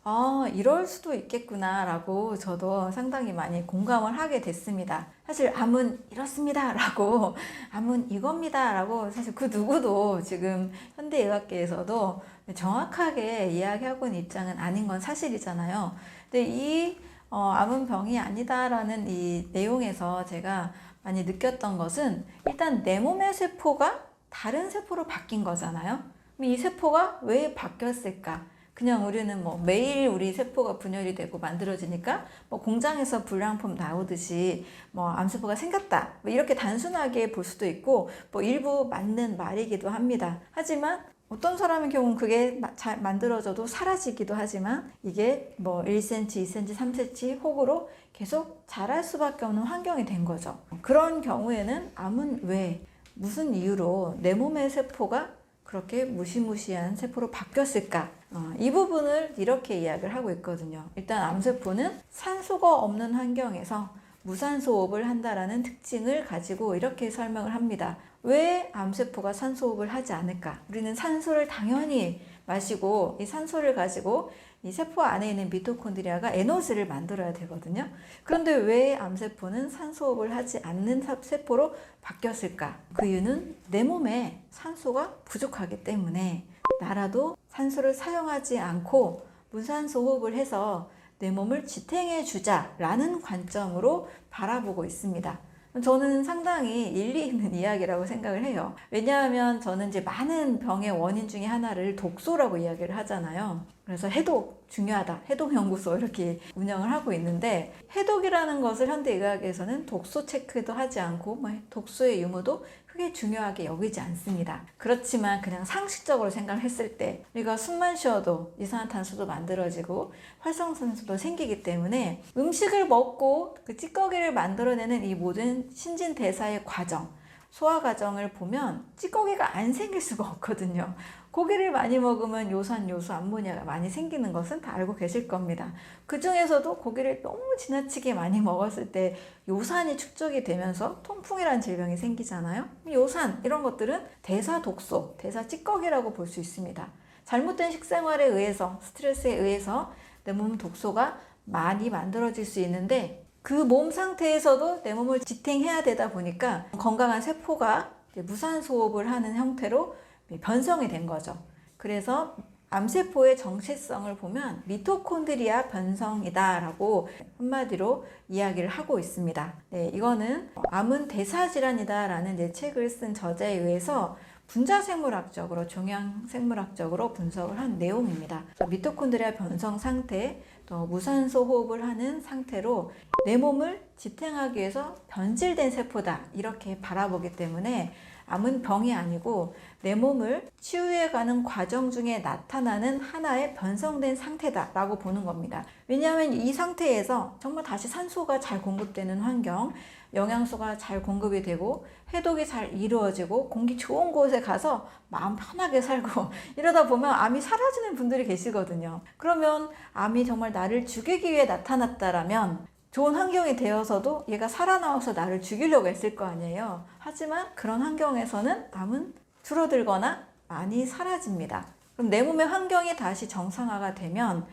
이럴 수도 있겠구나 라고 저도 상당히 많이 공감을 하게 됐습니다. 사실 암은 이렇습니다 라고 암은 이겁니다 라고 사실 그 누구도 지금 현대의학계에서도 정확하게 이야기하고 있는 입장은 아닌 건 사실이잖아요. 근데 이 암은 병이 아니다라는 이 내용에서 제가 많이 느꼈던 것은 일단 내 몸의 세포가 다른 세포로 바뀐 거잖아요. 그럼 이 세포가 왜 바뀌었을까? 그냥 우리는 뭐 매일 우리 세포가 분열이 되고 만들어지니까 뭐 공장에서 불량품 나오듯이 뭐 암세포가 생겼다, 뭐 이렇게 단순하게 볼 수도 있고 뭐 일부 맞는 말이기도 합니다. 하지만 어떤 사람의 경우는 그게 잘 만들어져도 사라지기도 하지만 이게 뭐 1cm, 2cm, 3cm 혹으로 계속 자랄 수밖에 없는 환경이 된 거죠. 그런 경우에는 암은 왜, 무슨 이유로 내 몸의 세포가 그렇게 무시무시한 세포로 바뀌었을까? 이 부분을 이렇게 이야기를 하고 있거든요. 일단 암세포는 산소가 없는 환경에서 무산소 호흡을 한다라는 특징을 가지고 이렇게 설명을 합니다. 왜 암세포가 산소 호흡을 하지 않을까? 우리는 산소를 당연히 마시고 이 산소를 가지고 이 세포 안에 있는 미토콘드리아가 에너지를 만들어야 되거든요. 그런데 왜 암세포는 산소 호흡을 하지 않는 세포로 바뀌었을까? 그 이유는 내 몸에 산소가 부족하기 때문에 나라도 산소를 사용하지 않고 무산소 호흡을 해서 내 몸을 지탱해 주자라는 관점으로 바라보고 있습니다. 저는 상당히 일리 있는 이야기라고 생각을 해요. 왜냐하면 저는 이제 많은 병의 원인 중에 하나를 독소라고 이야기를 하잖아요. 그래서 해독 중요하다, 해독연구소 이렇게 운영을 하고 있는데, 해독이라는 것을 현대의학에서는 독소 체크도 하지 않고 뭐 독소의 유무도 크게 중요하게 여기지 않습니다. 그렇지만 그냥 상식적으로 생각했을 때 우리가 숨만 쉬어도 이산화탄소도 만들어지고 활성산소도 생기기 때문에 음식을 먹고 그 찌꺼기를 만들어내는 이 모든 신진대사의 과정, 소화 과정을 보면 찌꺼기가 안 생길 수가 없거든요. 고기를 많이 먹으면 요산, 요소, 암모니아가 많이 생기는 것은 다 알고 계실 겁니다. 그 중에서도 고기를 너무 지나치게 많이 먹었을 때 요산이 축적이 되면서 통풍이라는 질병이 생기잖아요. 요산 이런 것들은 대사 독소, 대사 찌꺼기라고 볼 수 있습니다. 잘못된 식생활에 의해서, 스트레스에 의해서 내 몸 독소가 많이 만들어질 수 있는데, 그 몸 상태에서도 내 몸을 지탱해야 되다 보니까 건강한 세포가 무산소 호흡을 하는 형태로 변성이 된 거죠. 그래서 암세포의 정체성을 보면 미토콘드리아 변성이다라고 한마디로 이야기를 하고 있습니다. 네, 이거는 암은 대사질환이다라는 내 책을 쓴 저자에 의해서 분자생물학적으로, 종양생물학적으로 분석을 한 내용입니다. 미토콘드리아 변성 상태, 또 무산소 호흡을 하는 상태로 내 몸을 지탱하기 위해서 변질된 세포다 이렇게 바라보기 때문에 암은 병이 아니고 내 몸을 치유해가는 과정 중에 나타나는 하나의 변성된 상태다라고 보는 겁니다. 왜냐하면 이 상태에서 정말 다시 산소가 잘 공급되는 환경, 영양소가 잘 공급이 되고 해독이 잘 이루어지고 공기 좋은 곳에 가서 마음 편하게 살고 이러다 보면 암이 사라지는 분들이 계시거든요. 그러면 암이 정말 나를 죽이기 위해 나타났다라면 좋은 환경이 되어서도 얘가 살아나와서 나를 죽이려고 했을 거 아니에요. 하지만 그런 환경에서는 암은 줄어들거나 많이 사라집니다. 그럼 내 몸의 환경이 다시 정상화가 되면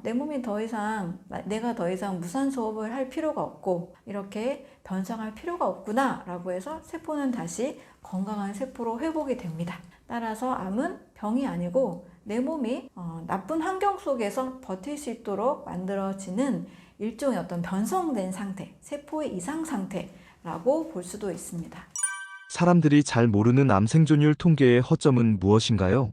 내 몸이 내가 더 이상 무산소 호흡을 할 필요가 없고 이렇게 변성할 필요가 없구나 라고 해서 세포는 다시 건강한 세포로 회복이 됩니다. 따라서 암은 병이 아니고 내 몸이 나쁜 환경 속에서 버틸 수 있도록 만들어지는 일종의 어떤 변성된 상태, 세포의 이상 상태라고 볼 수도 있습니다. 사람들이 잘 모르는 암 생존율 통계의 허점은 무엇인가요?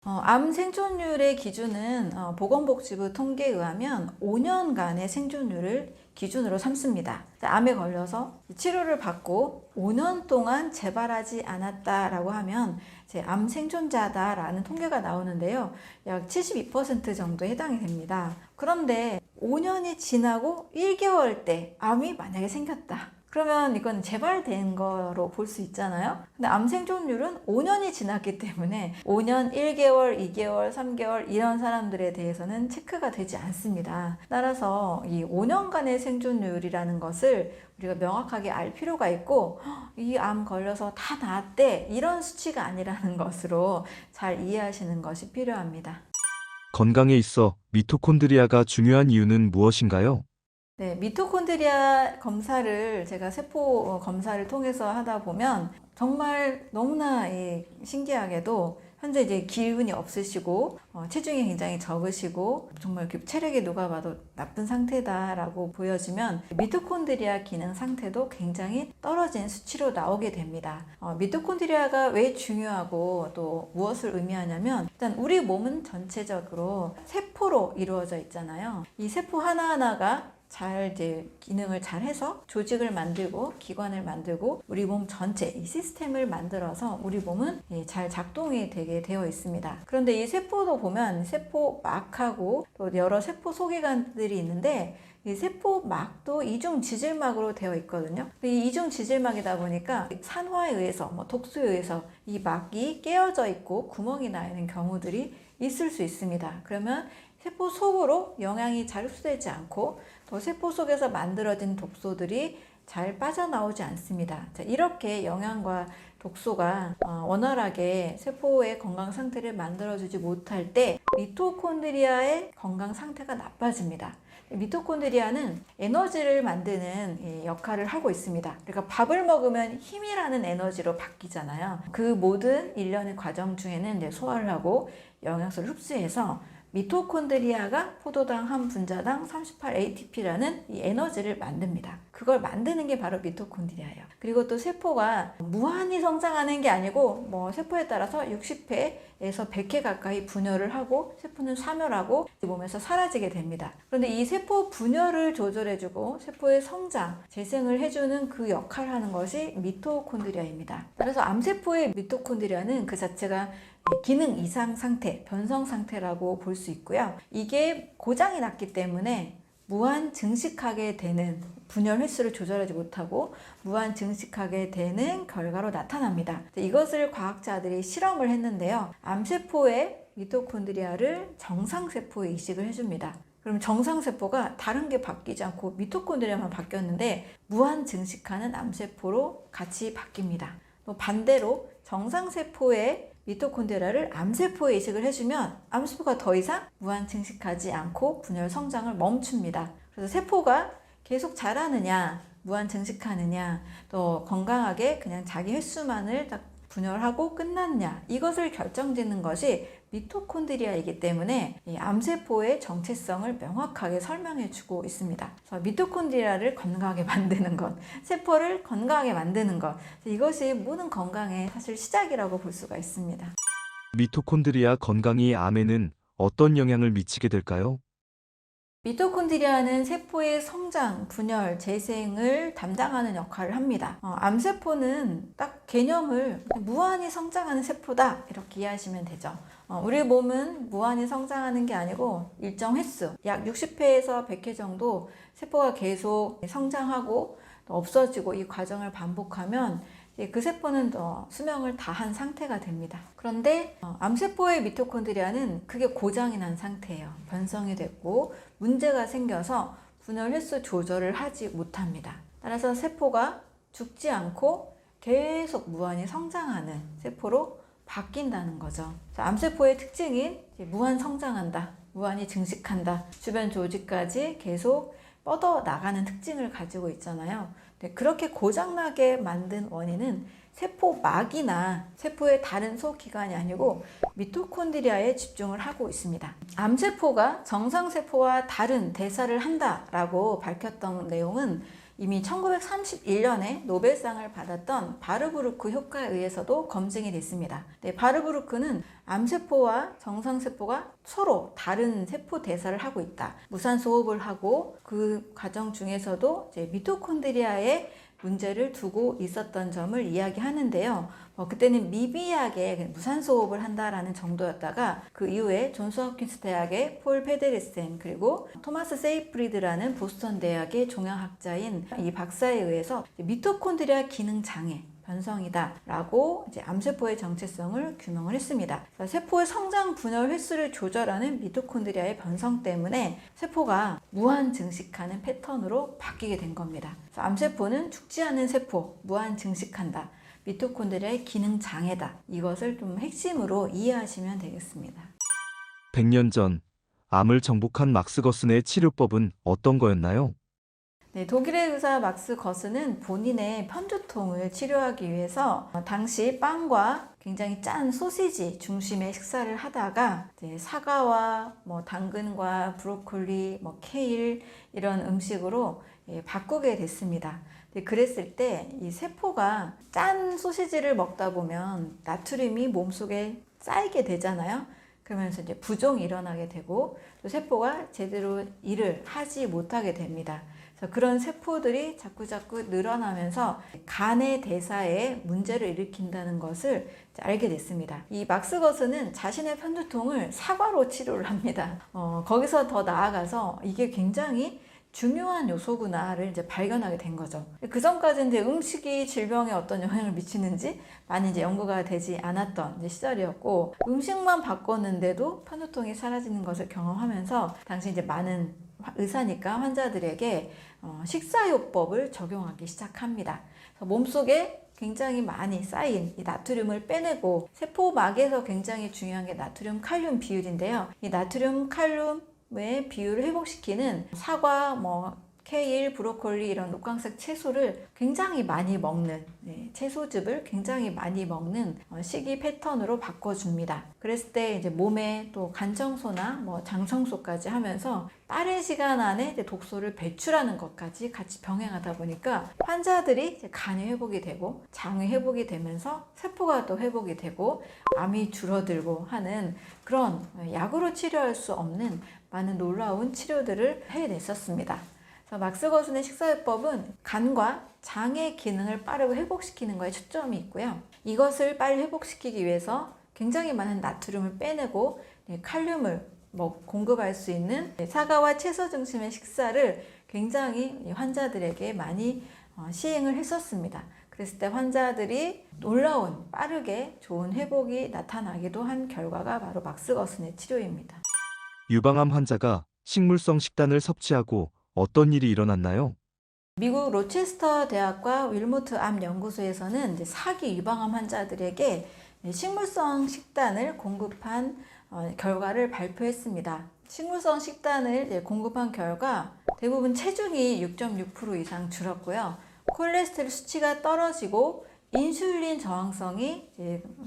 암 생존율의 기준은 보건복지부 통계에 의하면 5년간의 생존율을 기준으로 삼습니다. 암에 걸려서 치료를 받고 5년 동안 재발하지 않았다라고 하면 암 생존자다라는 통계가 나오는데요. 약 72% 정도에 해당이 됩니다. 그런데 5년이 지나고 1개월 때 암이 만약에 생겼다. 그러면 이건 재발된 거로 볼 수 있잖아요. 근데 암 생존율은 5년이 지났기 때문에 5년, 1개월, 2개월, 3개월 이런 사람들에 대해서는 체크가 되지 않습니다. 따라서 이 5년간의 생존율이라는 것을 우리가 명확하게 알 필요가 있고 이 암 걸려서 다 나았대 이런 수치가 아니라는 것으로 잘 이해하시는 것이 필요합니다. 건강에 있어 미토콘드리아가 중요한 이유는 무엇인가요? 네, 미토콘드리아 검사를 제가 세포 검사를 통해서 하다 보면 정말 너무나 신기하게도 현재 이제 기운이 없으시고 체중이 굉장히 적으시고 정말 이렇게 체력이 누가 봐도 나쁜 상태다라고 보여지면 미토콘드리아 기능 상태도 굉장히 떨어진 수치로 나오게 됩니다. 미토콘드리아가 왜 중요하고 또 무엇을 의미하냐면 일단 우리 몸은 전체적으로 세포로 이루어져 있잖아요. 이 세포 하나하나가 잘 이제 기능을 잘 해서 조직을 만들고 기관을 만들고 우리 몸 전체 이 시스템을 만들어서 우리 몸은 잘 작동이 되게 되어 있습니다. 그런데 이 세포도 보면 세포막하고 또 여러 세포 소기관들이 있는데 이 세포막도 이중 지질막으로 되어 있거든요. 이 이중 지질막이다 보니까 산화에 의해서 독소에 의해서 이 막이 깨어져 있고 구멍이 나 있는 경우들이 있을 수 있습니다. 그러면 세포 속으로 영양이 잘 흡수되지 않고 또 세포 속에서 만들어진 독소들이 잘 빠져나오지 않습니다. 자, 이렇게 영양과 독소가 원활하게 세포의 건강 상태를 만들어주지 못할 때 미토콘드리아의 건강 상태가 나빠집니다. 미토콘드리아는 에너지를 만드는 역할을 하고 있습니다. 그러니까 밥을 먹으면 힘이라는 에너지로 바뀌잖아요. 그 모든 일련의 과정 중에는 소화를 하고 영양소를 흡수해서 미토콘드리아가 포도당 한 분자당 38ATP라는 이 에너지를 만듭니다. 그걸 만드는 게 바로 미토콘드리아예요. 그리고 또 세포가 무한히 성장하는 게 아니고 세포에 따라서 60회에서 100회 가까이 분열을 하고 세포는 사멸하고 몸에서 사라지게 됩니다. 그런데 이 세포 분열을 조절해주고 세포의 성장, 재생을 해주는 그 역할을 하는 것이 미토콘드리아입니다. 그래서 암세포의 미토콘드리아는 그 자체가 기능 이상 상태, 변성 상태라고 볼 수 있고요. 이게 고장이 났기 때문에 무한 증식하게 되는 분열 횟수를 조절하지 못하고 무한 증식하게 되는 결과로 나타납니다. 이것을 과학자들이 실험을 했는데요. 암세포의 미토콘드리아를 정상세포에 이식을 해줍니다. 그럼 정상세포가 다른 게 바뀌지 않고 미토콘드리아만 바뀌었는데 무한 증식하는 암세포로 같이 바뀝니다. 또 반대로 정상세포의 미토콘드리아를 암세포에 이식을 해주면 암세포가 더 이상 무한 증식하지 않고 분열 성장을 멈춥니다. 그래서 세포가 계속 자라느냐, 무한 증식하느냐, 또 건강하게 그냥 자기 횟수만을 딱 분열하고 끝났느냐, 이것을 결정짓는 것이 미토콘드리아이기 때문에 이 암세포의 정체성을 명확하게 설명해주고 있습니다. 그래서 미토콘드리아를 건강하게 만드는 것, 세포를 건강하게 만드는 것, 이것이 모든 건강의 사실 시작이라고 볼 수가 있습니다. 미토콘드리아 건강이 암에는 어떤 영향을 미치게 될까요? 미토콘드리아는 세포의 성장, 분열, 재생을 담당하는 역할을 합니다. 암세포는 딱 개념을 무한히 성장하는 세포다 이렇게 이해하시면 되죠. 우리 몸은 무한히 성장하는 게 아니고 일정 횟수, 약 60회에서 100회 정도 세포가 계속 성장하고 또 없어지고 이 과정을 반복하면 그 세포는 수명을 다한 상태가 됩니다. 그런데 암세포의 미토콘드리아는 그게 고장이 난 상태예요. 변성이 됐고 문제가 생겨서 분열 횟수 조절을 하지 못합니다. 따라서 세포가 죽지 않고 계속 무한히 성장하는 세포로 바뀐다는 거죠. 암세포의 특징인 무한 성장한다, 무한히 증식한다, 주변 조직까지 계속 뻗어 나가는 특징을 가지고 있잖아요. 그렇게 고장나게 만든 원인은 세포막이나 세포의 다른 소기관이 아니고 미토콘드리아에 집중을 하고 있습니다. 암세포가 정상세포와 다른 대사를 한다라고 밝혔던 내용은 이미 1931년에 노벨상을 받았던 바르부르크 효과에 의해서도 검증이 됐습니다. 바르부르크는 암세포와 정상세포가 서로 다른 세포 대사를 하고 있다. 무산소 호흡을 하고 그 과정 중에서도 이제 미토콘드리아에 문제를 두고 있었던 점을 이야기하는데요. 그때는 미비하게 무산소 호흡을 한다라는 정도였다가 그 이후에 존스 홉킨스 대학의 폴 페데르센 그리고 토마스 세이프리드라는 보스턴 대학의 종양학자인 이 박사에 의해서 미토콘드리아 기능 장애 변성이다 라고 이제 암세포의 정체성을 규명을 했습니다. 세포의 성장 분열 횟수를 조절하는 미토콘드리아의 변성 때문에 세포가 무한 증식하는 패턴으로 바뀌게 된 겁니다. 암세포는 죽지 않는 세포, 무한 증식한다. 미토콘드리아의 기능 장애다. 이것을 좀 핵심으로 이해하시면 되겠습니다. 100년 전 암을 정복한 막스 거슨의 치료법은 어떤 거였나요? 네, 독일의 의사 막스 거스는 본인의 편두통을 치료하기 위해서 당시 빵과 굉장히 짠 소시지 중심의 식사를 하다가 이제 사과와 당근과 브로콜리, 케일 이런 음식으로 바꾸게 됐습니다. 그랬을 때 이 세포가 짠 소시지를 먹다 보면 나트륨이 몸속에 쌓이게 되잖아요. 그러면서 이제 부종이 일어나게 되고 또 세포가 제대로 일을 하지 못하게 됩니다. 그래서 그런 세포들이 자꾸 늘어나면서 간의 대사에 문제를 일으킨다는 것을 알게 됐습니다. 이 막스 거스는 자신의 편두통을 사과로 치료를 합니다. 거기서 더 나아가서 이게 굉장히 중요한 요소구나를 이제 발견하게 된 거죠. 그 전까지 이제 음식이 질병에 어떤 영향을 미치는지 많이 이제 연구가 되지 않았던 이제 시절이었고, 음식만 바꿨는데도 편두통이 사라지는 것을 경험하면서 당시 이제 많은 의사니까 환자들에게 식사요법을 적용하기 시작합니다. 그래서 몸속에 굉장히 많이 쌓인 이 나트륨을 빼내고, 세포막에서 굉장히 중요한 게 나트륨 칼륨 비율인데요. 이 나트륨 칼륨의 비율을 회복시키는 사과, 케일, 브로콜리 이런 녹광색 채소를 굉장히 많이 먹는, 채소즙을 굉장히 많이 먹는 식이 패턴으로 바꿔줍니다. 그랬을 때 이제 몸에 또 간 청소나 장 청소까지 하면서 빠른 시간 안에 이제 독소를 배출하는 것까지 같이 병행하다 보니까 환자들이 이제 간이 회복이 되고 장이 회복이 되면서 세포가 또 회복이 되고 암이 줄어들고 하는 그런 약으로 치료할 수 없는 많은 놀라운 치료들을 해냈었습니다. 막스 거슨의 식사요법은 간과 장의 기능을 빠르게 회복시키는 것에 초점이 있고요. 이것을 빨리 회복시키기 위해서 굉장히 많은 나트륨을 빼내고 칼륨을 공급할 수 있는 사과와 채소 중심의 식사를 굉장히 환자들에게 많이 시행을 했었습니다. 그랬을 때 환자들이 놀라운 빠르게 좋은 회복이 나타나기도 한 결과가 바로 막스 거슨의 치료입니다. 유방암 환자가 식물성 식단을 섭취하고 어떤 일이 일어났나요? 미국 로체스터 대학과 윌모트 암 연구소에서는 이제 사기 유방암 환자들에게 식물성 식단을 공급한 결과를 발표했습니다. 식물성 식단을 공급한 결과 대부분 체중이 6.6% 이상 줄었고요. 콜레스테롤 수치가 떨어지고 인슐린 저항성이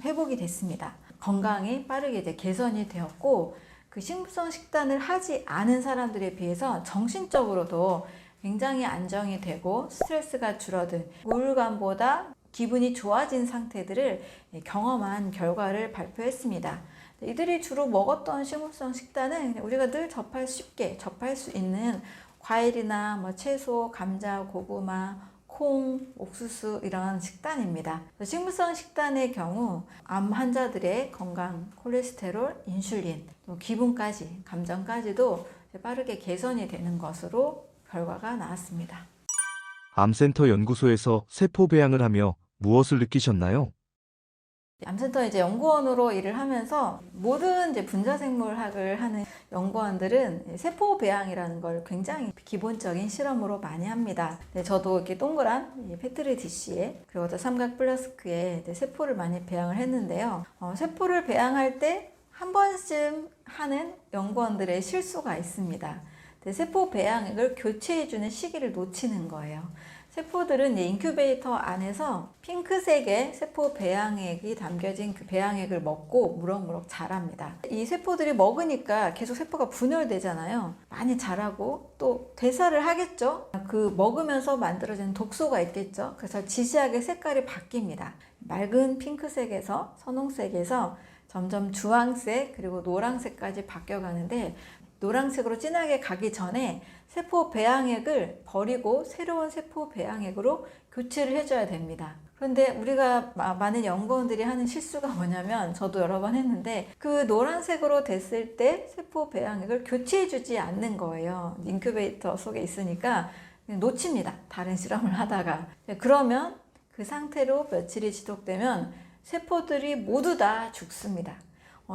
회복이 됐습니다. 건강이 빠르게 개선이 되었고, 그 식물성 식단을 하지 않은 사람들에 비해서 정신적으로도 굉장히 안정이 되고 스트레스가 줄어든, 우울감보다 기분이 좋아진 상태들을 경험한 결과를 발표했습니다. 이들이 주로 먹었던 식물성 식단은 우리가 늘 쉽게 접할 수 있는 과일이나 채소, 감자, 고구마, 콩, 옥수수 이런 식단입니다. 식물성 식단의 경우 암 환자들의 건강, 콜레스테롤, 인슐린, 또 기분까지, 감정까지도 빠르게 개선이 되는 것으로 결과가 나왔습니다. 암센터 연구소에서 세포 배양을 하며 무엇을 느끼셨나요? 암센터 연구원으로 일을 하면서 모든 분자생물학을 하는 연구원들은 세포 배양이라는 걸 굉장히 기본적인 실험으로 많이 합니다. 저도 이렇게 동그란 페트리 디시에, 그리고 또 삼각 플라스크에 세포를 많이 배양을 했는데요. 세포를 배양할 때 한 번쯤 하는 연구원들의 실수가 있습니다. 세포 배양액을 교체해주는 시기를 놓치는 거예요. 세포들은 인큐베이터 안에서 핑크색의 세포 배양액이 담겨진 그 배양액을 먹고 무럭무럭 자랍니다. 이 세포들이 먹으니까 계속 세포가 분열되잖아요. 많이 자라고 또 대사를 하겠죠. 그 먹으면서 만들어지는 독소가 있겠죠. 그래서 지지하게 색깔이 바뀝니다. 맑은 핑크색에서 선홍색에서 점점 주황색, 그리고 노란색까지 바뀌어가는데, 노란색으로 진하게 가기 전에 세포 배양액을 버리고 새로운 세포 배양액으로 교체를 해줘야 됩니다. 그런데 우리가 많은 연구원들이 하는 실수가 뭐냐면, 저도 여러 번 했는데, 그 노란색으로 됐을 때 세포 배양액을 교체해주지 않는 거예요. 인큐베이터 속에 있으니까 놓칩니다. 다른 실험을 하다가. 그러면 그 상태로 며칠이 지속되면 세포들이 모두 다 죽습니다.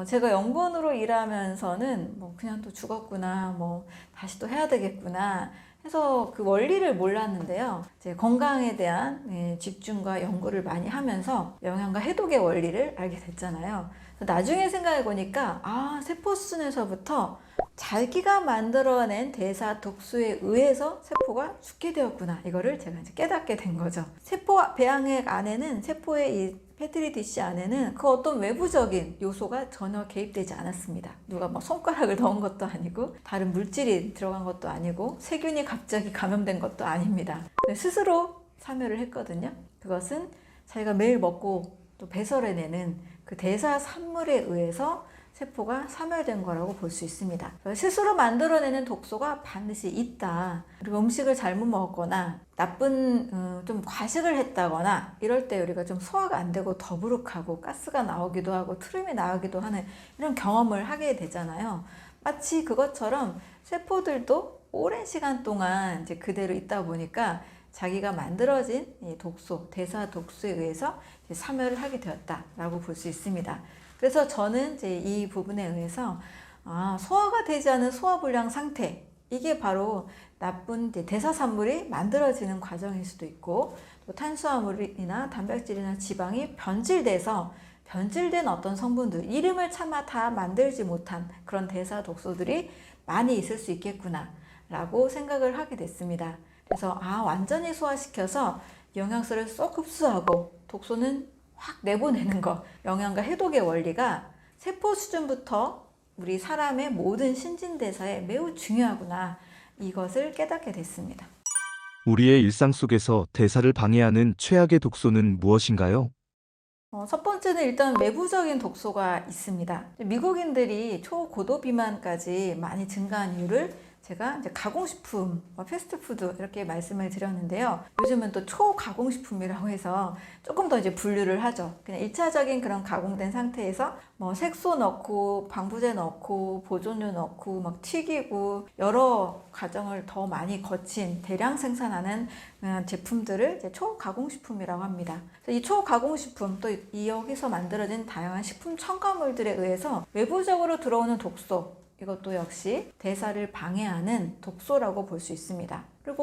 제가 연구원으로 일하면서는 그냥 또 죽었구나, 다시 또 해야 되겠구나 해서 그 원리를 몰랐는데요. 이제 건강에 대한 집중과 연구를 많이 하면서 영양과 해독의 원리를 알게 됐잖아요. 나중에 생각해 보니까 세포 수준에서부터 자기가 만들어낸 대사 독소에 의해서 세포가 죽게 되었구나. 이거를 제가 이제 깨닫게 된 거죠. 세포 배양액 안에는, 세포의 이 페트리 디시 안에는 그 어떤 외부적인 요소가 전혀 개입되지 않았습니다. 누가 뭐 손가락을 넣은 것도 아니고 다른 물질이 들어간 것도 아니고 세균이 갑자기 감염된 것도 아닙니다. 스스로 참여를 했거든요. 그것은 자기가 매일 먹고 또 배설해내는 그 대사 산물에 의해서 세포가 사멸된 거라고 볼 수 있습니다. 스스로 만들어내는 독소가 반드시 있다. 그리고 음식을 잘못 먹었거나 나쁜 좀 과식을 했다거나 이럴 때 우리가 좀 소화가 안 되고 더부룩하고 가스가 나오기도 하고 트름이 나오기도 하는 이런 경험을 하게 되잖아요. 마치 그것처럼 세포들도 오랜 시간 동안 이제 그대로 있다 보니까 자기가 만들어진 이 독소, 대사 독소에 의해서 이제 사멸을 하게 되었다라고 볼 수 있습니다. 그래서 저는 이제 이 부분에 의해서 소화가 되지 않은 소화불량 상태, 이게 바로 나쁜 대사산물이 만들어지는 과정일 수도 있고, 또 탄수화물이나 단백질이나 지방이 변질된 어떤 성분들, 이름을 차마 다 만들지 못한 그런 대사 독소들이 많이 있을 수 있겠구나 라고 생각을 하게 됐습니다. 그래서 완전히 소화시켜서 영양소를 쏙 흡수하고 독소는 확 내보내는 거, 영양과 해독의 원리가 세포 수준부터 우리 사람의 모든 신진대사에 매우 중요하구나, 이것을 깨닫게 됐습니다. 우리의 일상 속에서 대사를 방해하는 최악의 독소는 무엇인가요? 첫 번째는 일단 외부적인 독소가 있습니다. 미국인들이 초고도 비만까지 많이 증가한 이유를 제가 이제 가공식품, 패스트푸드 이렇게 말씀을 드렸는데요. 요즘은 또 초가공식품이라고 해서 조금 더 이제 분류를 하죠. 그냥 1차적인 그런 가공된 상태에서 뭐 색소 넣고 방부제 넣고 보존료 넣고 막 튀기고 여러 과정을 더 많이 거친 대량 생산하는 제품들을 이제 초가공식품이라고 합니다. 이 초가공식품, 또 여기서 만들어진 다양한 식품 첨가물들에 의해서 외부적으로 들어오는 독소, 이것도 역시 대사를 방해하는 독소라고 볼 수 있습니다. 그리고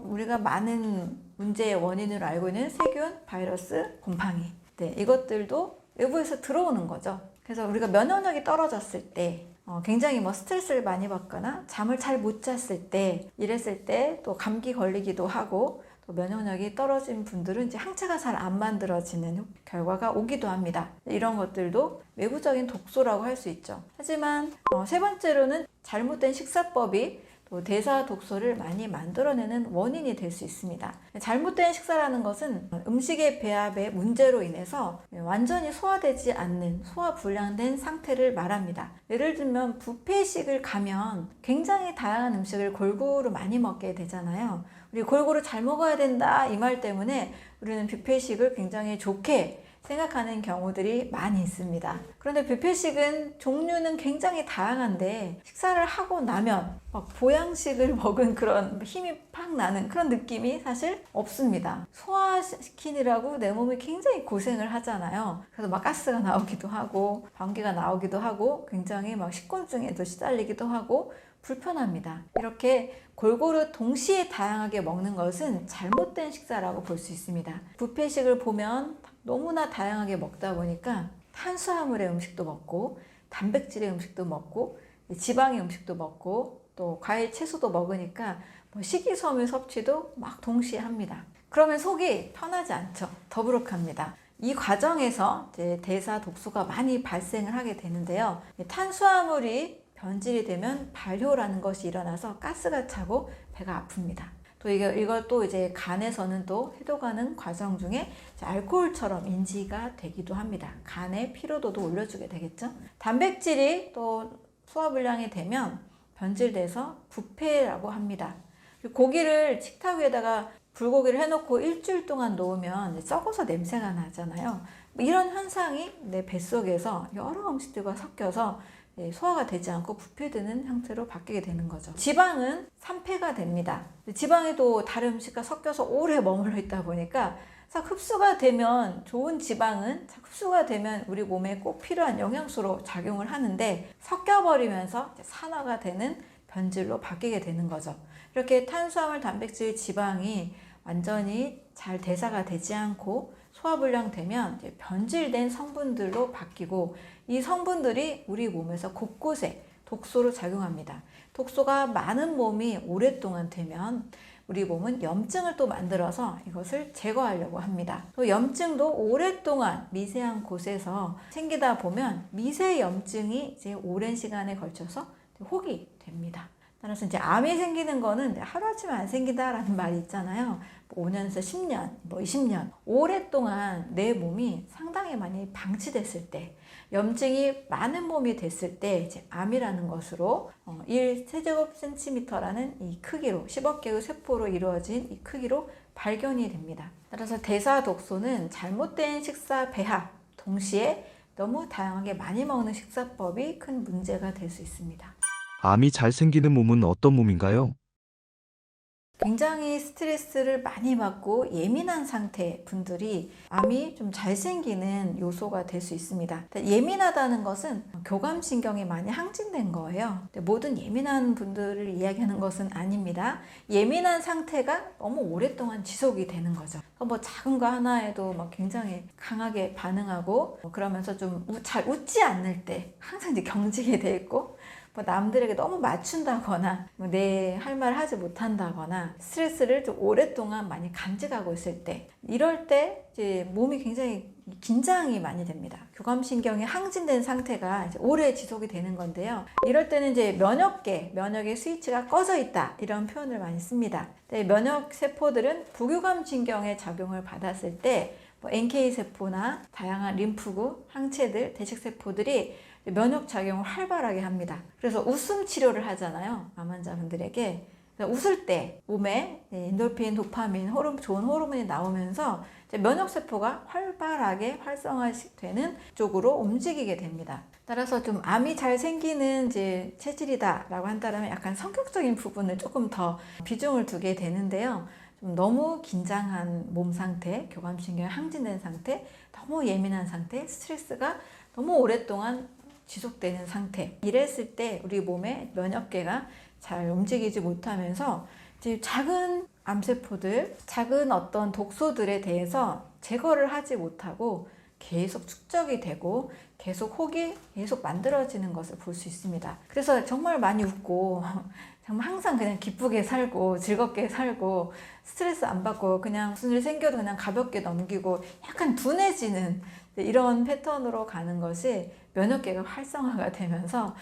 우리가 많은 문제의 원인으로 알고 있는 세균, 바이러스, 곰팡이, 이것들도 외부에서 들어오는 거죠. 그래서 우리가 면역력이 떨어졌을 때, 굉장히 스트레스를 많이 받거나 잠을 잘 못 잤을 때, 이랬을 때 또 감기 걸리기도 하고, 또 면역력이 떨어진 분들은 이제 항체가 잘 안 만들어지는 결과가 오기도 합니다. 이런 것들도 외부적인 독소라고 할 수 있죠. 하지만 세 번째로는 잘못된 식사법이 또 대사 독소를 많이 만들어내는 원인이 될 수 있습니다. 잘못된 식사라는 것은 음식의 배합의 문제로 인해서 완전히 소화되지 않는 소화불량된 상태를 말합니다. 예를 들면 뷔페식을 가면 굉장히 다양한 음식을 골고루 많이 먹게 되잖아요. 우리 골고루 잘 먹어야 된다, 이 말 때문에 우리는 뷔페식을 굉장히 좋게 생각하는 경우들이 많이 있습니다. 그런데 뷔페식은 종류는 굉장히 다양한데 식사를 하고 나면 막 보양식을 먹은 그런 힘이 팍 나는 그런 느낌이 사실 없습니다. 소화시키느라고 내 몸이 굉장히 고생을 하잖아요. 그래서 막 가스가 나오기도 하고 방귀가 나오기도 하고 굉장히 막 식곤증에도 시달리기도 하고 불편합니다. 이렇게 골고루 동시에 다양하게 먹는 것은 잘못된 식사라고 볼 수 있습니다. 뷔페식을 보면 너무나 다양하게 먹다 보니까 탄수화물의 음식도 먹고 단백질의 음식도 먹고 지방의 음식도 먹고 또 과일 채소도 먹으니까 식이섬유 섭취도 막 동시에 합니다. 그러면 속이 편하지 않죠. 더부룩합니다. 이 과정에서 이제 대사 독소가 많이 발생을 하게 되는데요. 탄수화물이 변질이 되면 발효라는 것이 일어나서 가스가 차고 배가 아픕니다. 또 이걸 또 이제 간에서는 또 해독하는 과정 중에 알코올처럼 인지가 되기도 합니다. 간의 피로도도 올려주게 되겠죠. 단백질이 또 소화불량이 되면 변질돼서 부패라고 합니다. 고기를 식탁 위에다가 불고기를 해놓고 일주일 동안 놓으면 썩어서 냄새가 나잖아요. 이런 현상이 내 뱃속에서 여러 음식들과 섞여서 소화가 되지 않고 부패되는 형태로 바뀌게 되는 거죠. 지방은 산패가 됩니다. 지방에도 다른 음식과 섞여서 오래 머물러 있다 보니까 흡수가 되면 좋은 지방은 흡수가 되면 우리 몸에 꼭 필요한 영양소로 작용을 하는데 섞여버리면서 산화가 되는 변질로 바뀌게 되는 거죠. 이렇게 탄수화물, 단백질, 지방이 완전히 잘 대사가 되지 않고 소화불량되면 변질된 성분들로 바뀌고 이 성분들이 우리 몸에서 곳곳에 독소로 작용합니다. 독소가 많은 몸이 오랫동안 되면 우리 몸은 염증을 또 만들어서 이것을 제거하려고 합니다. 또 염증도 오랫동안 미세한 곳에서 생기다 보면 미세 염증이 이제 오랜 시간에 걸쳐서 혹이 됩니다. 따라서 이제 암이 생기는 거는 하루아침에 안 생긴다라는 말이 있잖아요. 5년에서 10년, 20년 오랫동안 내 몸이 상당히 많이 방치됐을 때, 염증이 많은 몸이 됐을 때 이제 암이라는 것으로 1세제곱센티미터라는 이 크기로 10억 개의 세포로 이루어진 이 크기로 발견이 됩니다. 따라서 대사독소는 잘못된 식사 배합, 동시에 너무 다양하게 많이 먹는 식사법이 큰 문제가 될 수 있습니다. 암이 잘 생기는 몸은 어떤 몸인가요? 굉장히 스트레스를 많이 받고 예민한 상태 분들이 암이 좀 잘 생기는 요소가 될 수 있습니다. 예민하다는 것은 교감신경이 많이 항진된 거예요. 모든 예민한 분들을 이야기하는 것은 아닙니다. 예민한 상태가 너무 오랫동안 지속이 되는 거죠. 뭐 작은 거 하나에도 막 굉장히 강하게 반응하고 그러면서 좀 잘 웃지 않을 때 항상 이제 경직이 돼 있고, 뭐 남들에게 너무 맞춘다거나 내 할 말 하지 못한다거나 스트레스를 좀 오랫동안 많이 간직하고 있을 때, 이럴 때 이제 몸이 굉장히 긴장이 많이 됩니다. 교감신경이 항진된 상태가 이제 오래 지속이 되는 건데요. 이럴 때는 이제 면역의 스위치가 꺼져 있다, 이런 표현을 많이 씁니다. 면역 세포들은 부교감신경의 작용을 받았을 때 NK세포나 다양한 림프구, 항체들, 대식세포들이 면역 작용을 활발하게 합니다. 그래서 웃음 치료를 하잖아요. 암 환자분들에게. 웃을 때 몸에 엔돌핀, 도파민, 좋은 호르몬이 나오면서 면역세포가 활발하게 활성화되는 쪽으로 움직이게 됩니다. 따라서 좀 암이 잘 생기는 이제 체질이다라고 한다면 약간 성격적인 부분을 조금 더 비중을 두게 되는데요. 좀 너무 긴장한 몸 상태, 교감신경이 항진된 상태, 너무 예민한 상태, 스트레스가 너무 오랫동안 지속되는 상태, 이랬을 때 우리 몸의 면역계가 잘 움직이지 못하면서 이제 작은 암세포들, 작은 어떤 독소들에 대해서 제거를 하지 못하고 계속 축적이 되고 계속 혹이 계속 만들어지는 것을 볼 수 있습니다. 그래서 정말 많이 웃고 정말 항상 그냥 기쁘게 살고 즐겁게 살고 스트레스 안 받고 그냥 무슨 일 생겨도 그냥 가볍게 넘기고 약간 둔해지는 이런 패턴으로 가는 것이 면역계가 활성화가 되면서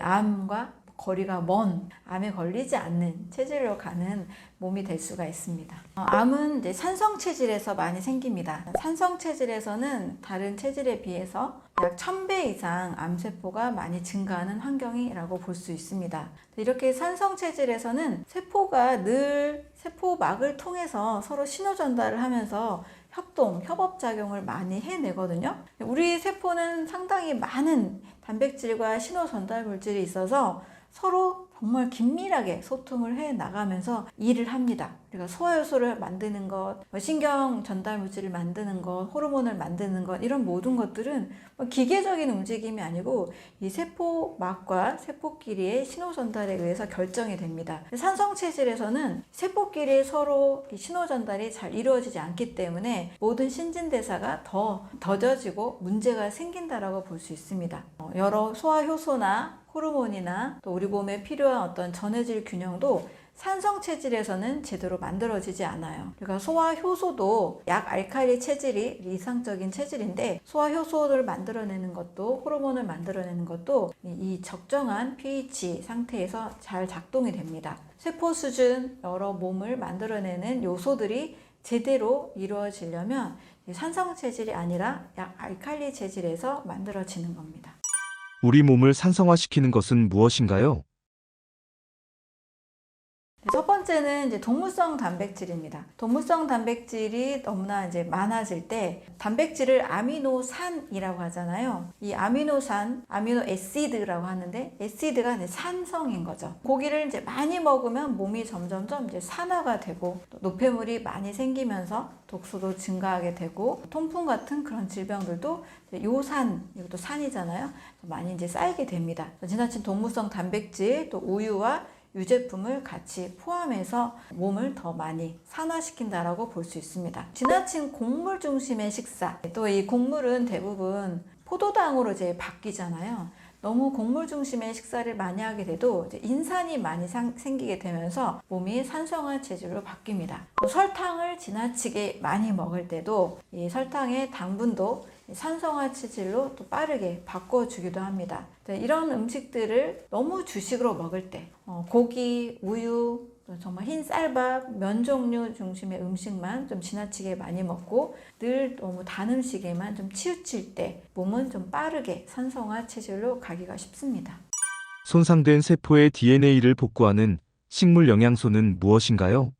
암과 거리가 먼, 암에 걸리지 않는 체질로 가는 몸이 될 수가 있습니다. 암은 이제 산성 체질에서 많이 생깁니다. 산성 체질에서는 다른 체질에 비해서 약 1000배 이상 암세포가 많이 증가하는 환경이라고 볼 수 있습니다. 이렇게 산성 체질에서는 세포가 늘 세포막을 통해서 서로 신호 전달을 하면서 협업작용을 많이 해내거든요. 우리 세포는 상당히 많은 단백질과 신호 전달 물질이 있어서 서로 정말 긴밀하게 소통을 해 나가면서 일을 합니다. 우리가 소화효소를 만드는 것, 신경 전달 물질을 만드는 것, 호르몬을 만드는 것, 이런 모든 것들은 기계적인 움직임이 아니고 이 세포막과 세포끼리의 신호 전달에 의해서 결정이 됩니다. 산성 체질에서는 세포끼리 서로 신호 전달이 잘 이루어지지 않기 때문에 모든 신진대사가 더 더뎌지고 문제가 생긴다라고 볼 수 있습니다. 여러 소화효소나 호르몬이나 또 우리 몸에 필요한 어떤 전해질 균형도 산성 체질에서는 제대로 만들어지지 않아요. 그러니까 소화효소도 약 알칼리 체질이 이상적인 체질인데, 소화효소를 만들어내는 것도 호르몬을 만들어내는 것도 이 적정한 pH 상태에서 잘 작동이 됩니다. 세포 수준 여러 몸을 만들어내는 요소들이 제대로 이루어지려면 산성 체질이 아니라 약 알칼리 체질에서 만들어지는 겁니다. 우리 몸을 산성화시키는 것은 무엇인가요? 첫 번째는 이제 동물성 단백질입니다. 동물성 단백질이 너무나 이제 많아질 때 단백질을 아미노산이라고 하잖아요. 이 아미노산, 아미노 애시드라고 하는데 애시드가 이제 산성인 거죠. 고기를 이제 많이 먹으면 몸이 점점점 이제 산화가 되고 또 노폐물이 많이 생기면서 독소도 증가하게 되고 통풍 같은 그런 질병들도 요산, 이것도 산이잖아요. 많이 이제 쌓이게 됩니다. 지나친 동물성 단백질, 또 우유와 유제품을 같이 포함해서 몸을 더 많이 산화시킨다라고 볼 수 있습니다. 지나친 곡물 중심의 식사, 또 이 곡물은 대부분 포도당으로 이제 바뀌잖아요. 너무 곡물 중심의 식사를 많이 하게 돼도 이제 인산이 많이 생기게 되면서 몸이 산성화 체질로 바뀝니다. 또 설탕을 지나치게 많이 먹을 때도 이 설탕의 당분도 산성화 체질로 또 빠르게 바꿔주기도 합니다. 이런 음식들을 너무 주식으로 먹을 때 고기, 우유, 정말 흰 쌀밥, 면 종류 중심의 음식만 좀 지나치게 많이 먹고 늘 너무 단 음식에만 좀 치우칠 때 몸은 좀 빠르게 산성화 체질로 가기가 쉽습니다. 손상된 세포의 DNA를 복구하는 식물 영양소는 무엇인가요?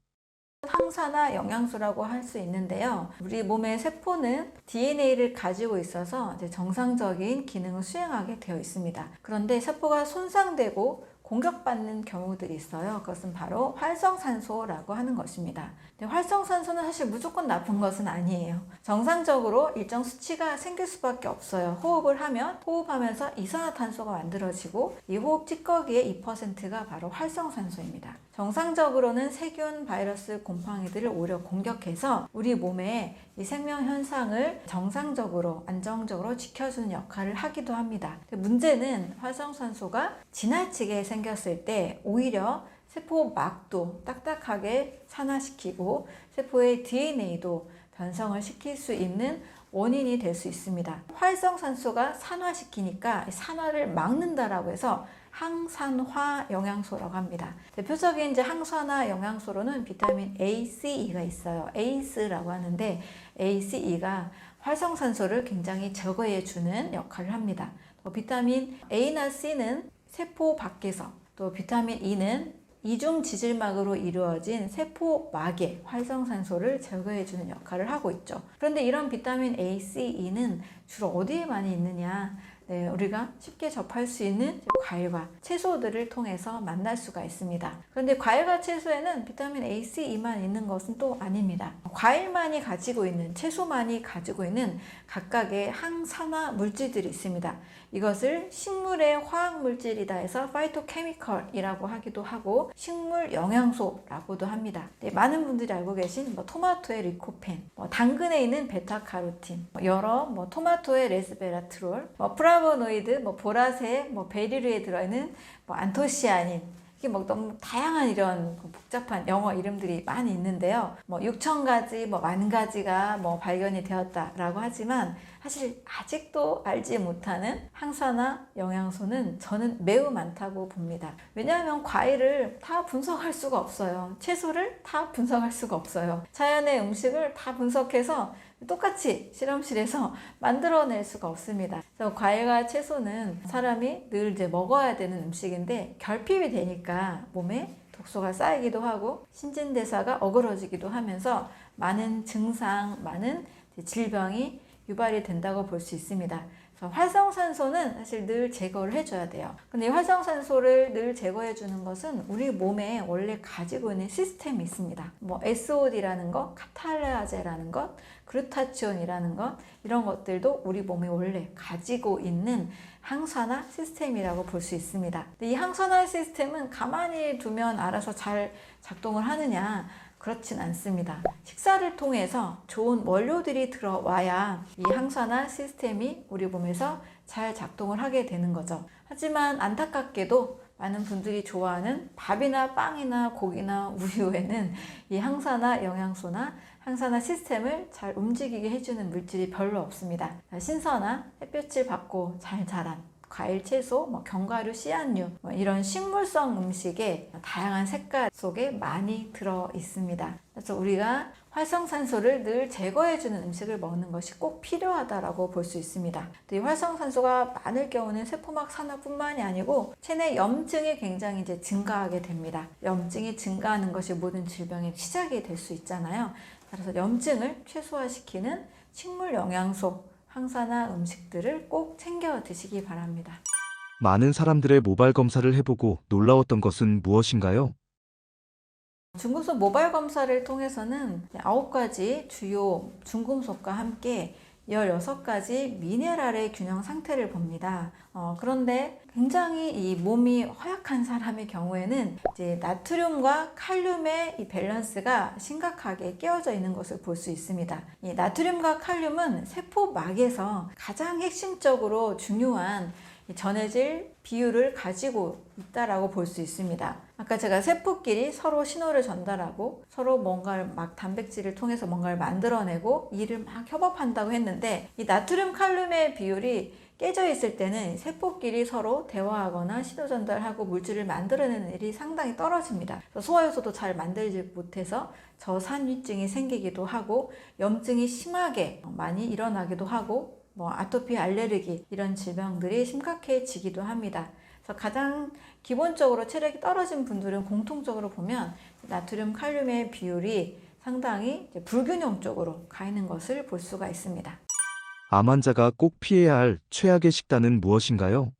항산화 영양소라고 할 수 있는데요. 우리 몸의 세포는 DNA를 가지고 있어서 정상적인 기능을 수행하게 되어 있습니다. 그런데 세포가 손상되고 공격받는 경우들이 있어요. 그것은 바로 활성산소라고 하는 것입니다. 근데 활성산소는 사실 무조건 나쁜 것은 아니에요. 정상적으로 일정 수치가 생길 수밖에 없어요. 호흡을 하면 호흡하면서 이산화탄소가 만들어지고 이 호흡 찌꺼기의 2%가 바로 활성산소입니다. 정상적으로는 세균, 바이러스, 곰팡이들을 오히려 공격해서 우리 몸에 이 생명 현상을 정상적으로 안정적으로 지켜주는 역할을 하기도 합니다. 문제는 활성산소가 지나치게 생겼을 때 오히려 세포막도 딱딱하게 산화시키고 세포의 DNA도 변성을 시킬 수 있는 원인이 될 수 있습니다. 활성산소가 산화시키니까 산화를 막는다라고 해서 항산화 영양소라고 합니다. 대표적인 항산화 영양소로는 비타민 A, C, E가 있어요. ACE라고 하는데 ACE가 활성산소를 굉장히 제거해 주는 역할을 합니다. 비타민 A나 C는 세포 밖에서, 또 비타민 E는 이중 지질막으로 이루어진 세포막의 활성산소를 제거해주는 역할을 하고 있죠. 그런데 이런 비타민 A, C, E는 주로 어디에 많이 있느냐? 우리가 쉽게 접할 수 있는 과일과 채소들을 통해서 만날 수가 있습니다. 그런데 과일과 채소에는 비타민 A, C, E만 있는 것은 또 아닙니다. 과일만이 가지고 있는, 채소만이 가지고 있는 각각의 항산화 물질들이 있습니다. 이것을 식물의 화학물질이다 해서 파이토케미컬이라고 하기도 하고 식물 영양소라고도 합니다. 많은 분들이 알고 계신 토마토의 리코펜, 당근에 있는 베타카로틴, 여러 토마토의 레스베라트롤, 플라보노이드, 보라색, 베리류에 들어있는 안토시아닌, 이게 너무 다양한 이런 복잡한 영어 이름들이 많이 있는데요. 6,000가지, 10,000가지가 발견이 되었다라고 하지만 사실 아직도 알지 못하는 항산화 영양소는 저는 매우 많다고 봅니다. 왜냐하면 과일을 다 분석할 수가 없어요. 채소를 다 분석할 수가 없어요. 자연의 음식을 다 분석해서 똑같이 실험실에서 만들어낼 수가 없습니다. 그래서 과일과 채소는 사람이 늘 먹어야 되는 음식인데 결핍이 되니까 몸에 독소가 쌓이기도 하고 신진대사가 어그러지기도 하면서 많은 증상, 많은 질병이 유발이 된다고 볼 수 있습니다. 그래서 활성산소는 사실 늘 제거를 해줘야 돼요. 근데 이 활성산소를 늘 제거해 주는 것은 우리 몸에 원래 가지고 있는 시스템이 있습니다. SOD라는 것, 카탈라제라는 것, 글루타치온이라는 것, 이런 것들도 우리 몸에 원래 가지고 있는 항산화 시스템이라고 볼 수 있습니다. 근데 이 항산화 시스템은 가만히 두면 알아서 잘 작동을 하느냐? 그렇진 않습니다. 식사를 통해서 좋은 원료들이 들어와야 이 항산화 시스템이 우리 몸에서 잘 작동을 하게 되는 거죠. 하지만 안타깝게도 많은 분들이 좋아하는 밥이나 빵이나 고기나 우유에는 이 항산화 영양소나 항산화 시스템을 잘 움직이게 해주는 물질이 별로 없습니다. 신선한 햇볕을 받고 잘 자란 과일, 채소, 견과류, 씨앗류 이런 식물성 음식에 다양한 색깔 속에 많이 들어 있습니다. 그래서 우리가 활성산소를 늘 제거해주는 음식을 먹는 것이 꼭 필요하다고 볼 수 있습니다. 이 활성산소가 많을 경우는 세포막 산화뿐만이 아니고 체내 염증이 굉장히 증가하게 됩니다. 염증이 증가하는 것이 모든 질병의 시작이 될 수 있잖아요. 그래서 염증을 최소화시키는 식물 영양소, 항산화 음식들을 꼭 챙겨 드시기 바랍니다. 많은 사람들의 모발 검사를 해보고 놀라웠던 것은 무엇인가요? 중금속 모발 검사를 통해서는 9가지 주요 중금속과 함께 16가지 미네랄의 균형 상태를 봅니다. 그런데 굉장히 이 몸이 허약한 사람의 경우에는 나트륨과 칼륨의 이 밸런스가 심각하게 깨어져 있는 것을 볼 수 있습니다. 이 나트륨과 칼륨은 세포막에서 가장 핵심적으로 중요한 전해질 비율을 가지고 있다라고 볼 수 있습니다. 아까 제가 세포끼리 서로 신호를 전달하고 서로 뭔가를 막 단백질을 통해서 뭔가를 만들어내고 이를 막 협업한다고 했는데, 이 나트륨 칼륨의 비율이 깨져 있을 때는 세포끼리 서로 대화하거나 신호 전달하고 물질을 만들어내는 일이 상당히 떨어집니다. 소화효소도 잘 만들지 못해서 저산후증이 생기기도 하고 염증이 심하게 많이 일어나기도 하고 아토피, 알레르기 이런 질병들이 심각해지기도 합니다. 그래서 가장 기본적으로 체력이 떨어진 분들은 공통적으로 보면 나트륨 칼륨의 비율이 상당히 불균형 쪽으로 가 있는 것을 볼 수가 있습니다. 암 환자가 꼭 피해야 할 최악의 식단은 무엇인가요?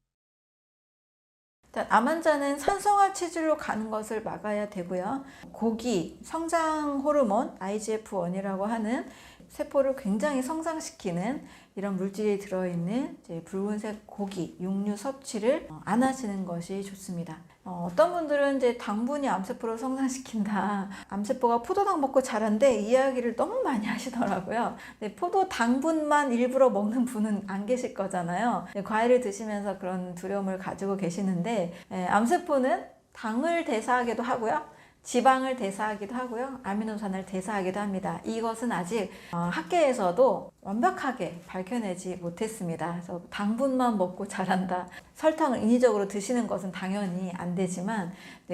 일단 암 환자는 산성화 체질로 가는 것을 막아야 되고요. 고기, 성장 호르몬, IGF-1이라고 하는 세포를 굉장히 성장시키는 이런 물질이 들어있는 붉은색 고기, 육류 섭취를 안 하시는 것이 좋습니다. 어떤 분들은 당분이 암세포를 성장시킨다, 암세포가 포도당 먹고 자란대, 이 이야기를 너무 많이 하시더라고요. 포도 당분만 일부러 먹는 분은 안 계실 거잖아요. 과일을 드시면서 그런 두려움을 가지고 계시는데, 암세포는 당을 대사하기도 하고요, 지방을 대사하기도 하고요, 아미노산을 대사하기도 합니다. 이것은 아직 학계에서도 완벽하게 밝혀내지 못했습니다. 그래서 당분만 먹고 자란다, 설탕을 인위적으로 드시는 것은 당연히 안 되지만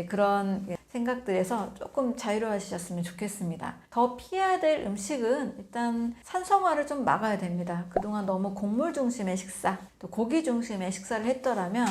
그런 생각들에서 조금 자유로워지셨으면 좋겠습니다. 더 피해야 될 음식은 일단 산성화를 좀 막아야 됩니다. 그동안 너무 곡물 중심의 식사, 또 고기 중심의 식사를 했더라면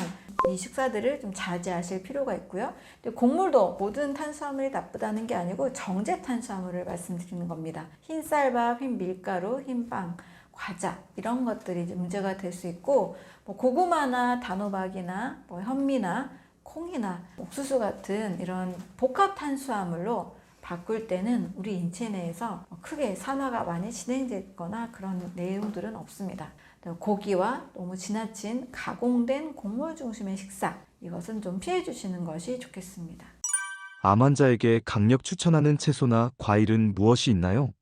이 식사들을 좀 자제하실 필요가 있고요. 곡물도 모든 탄수화물이 나쁘다는 게 아니고 정제 탄수화물을 말씀드리는 겁니다. 흰 쌀밥, 흰 밀가루, 흰 빵, 과자 이런 것들이 문제가 될 수 있고, 고구마나 단호박이나 현미나 콩이나 옥수수 같은 이런 복합 탄수화물로 바꿀 때는 우리 인체 내에서 크게 산화가 많이 진행됐거나 그런 내용들은 없습니다. 고기와 너무 지나친 가공된 곡물 중심의 식사, 이것은 좀 피해 주시는 것이 좋겠습니다. 암 환자에게 강력 추천하는 채소나 과일은 무엇이 있나요?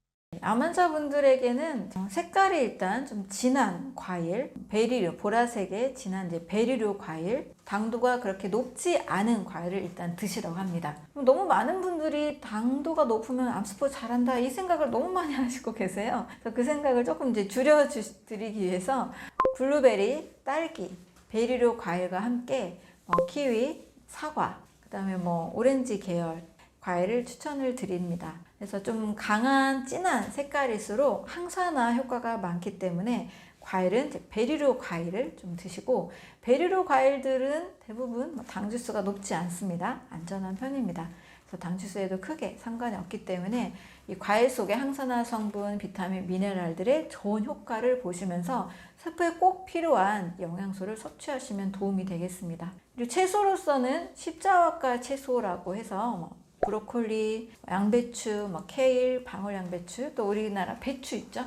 암 환자분들에게는 색깔이 일단 좀 진한 과일, 베리류, 보라색의 진한 베리류 과일, 당도가 그렇게 높지 않은 과일을 일단 드시라고 합니다. 너무 많은 분들이 당도가 높으면 암세포 자란다, 이 생각을 너무 많이 하시고 계세요. 그래서 그 생각을 조금 줄여드리기 위해서 블루베리, 딸기, 베리류 과일과 함께 키위, 사과, 그 다음에 오렌지 계열 과일을 추천을 드립니다. 그래서 좀 강한 진한 색깔일수록 항산화 효과가 많기 때문에 과일은 베리류 과일을 좀 드시고, 베리류 과일들은 대부분 당주수가 높지 않습니다. 안전한 편입니다. 그래서 당주수에도 크게 상관이 없기 때문에 이 과일 속의 항산화 성분, 비타민, 미네랄들의 좋은 효과를 보시면서 세포에 꼭 필요한 영양소를 섭취하시면 도움이 되겠습니다. 그리고 채소로서는 십자화과 채소라고 해서 브로콜리, 양배추, 케일, 방울양배추, 또 우리나라 배추 있죠?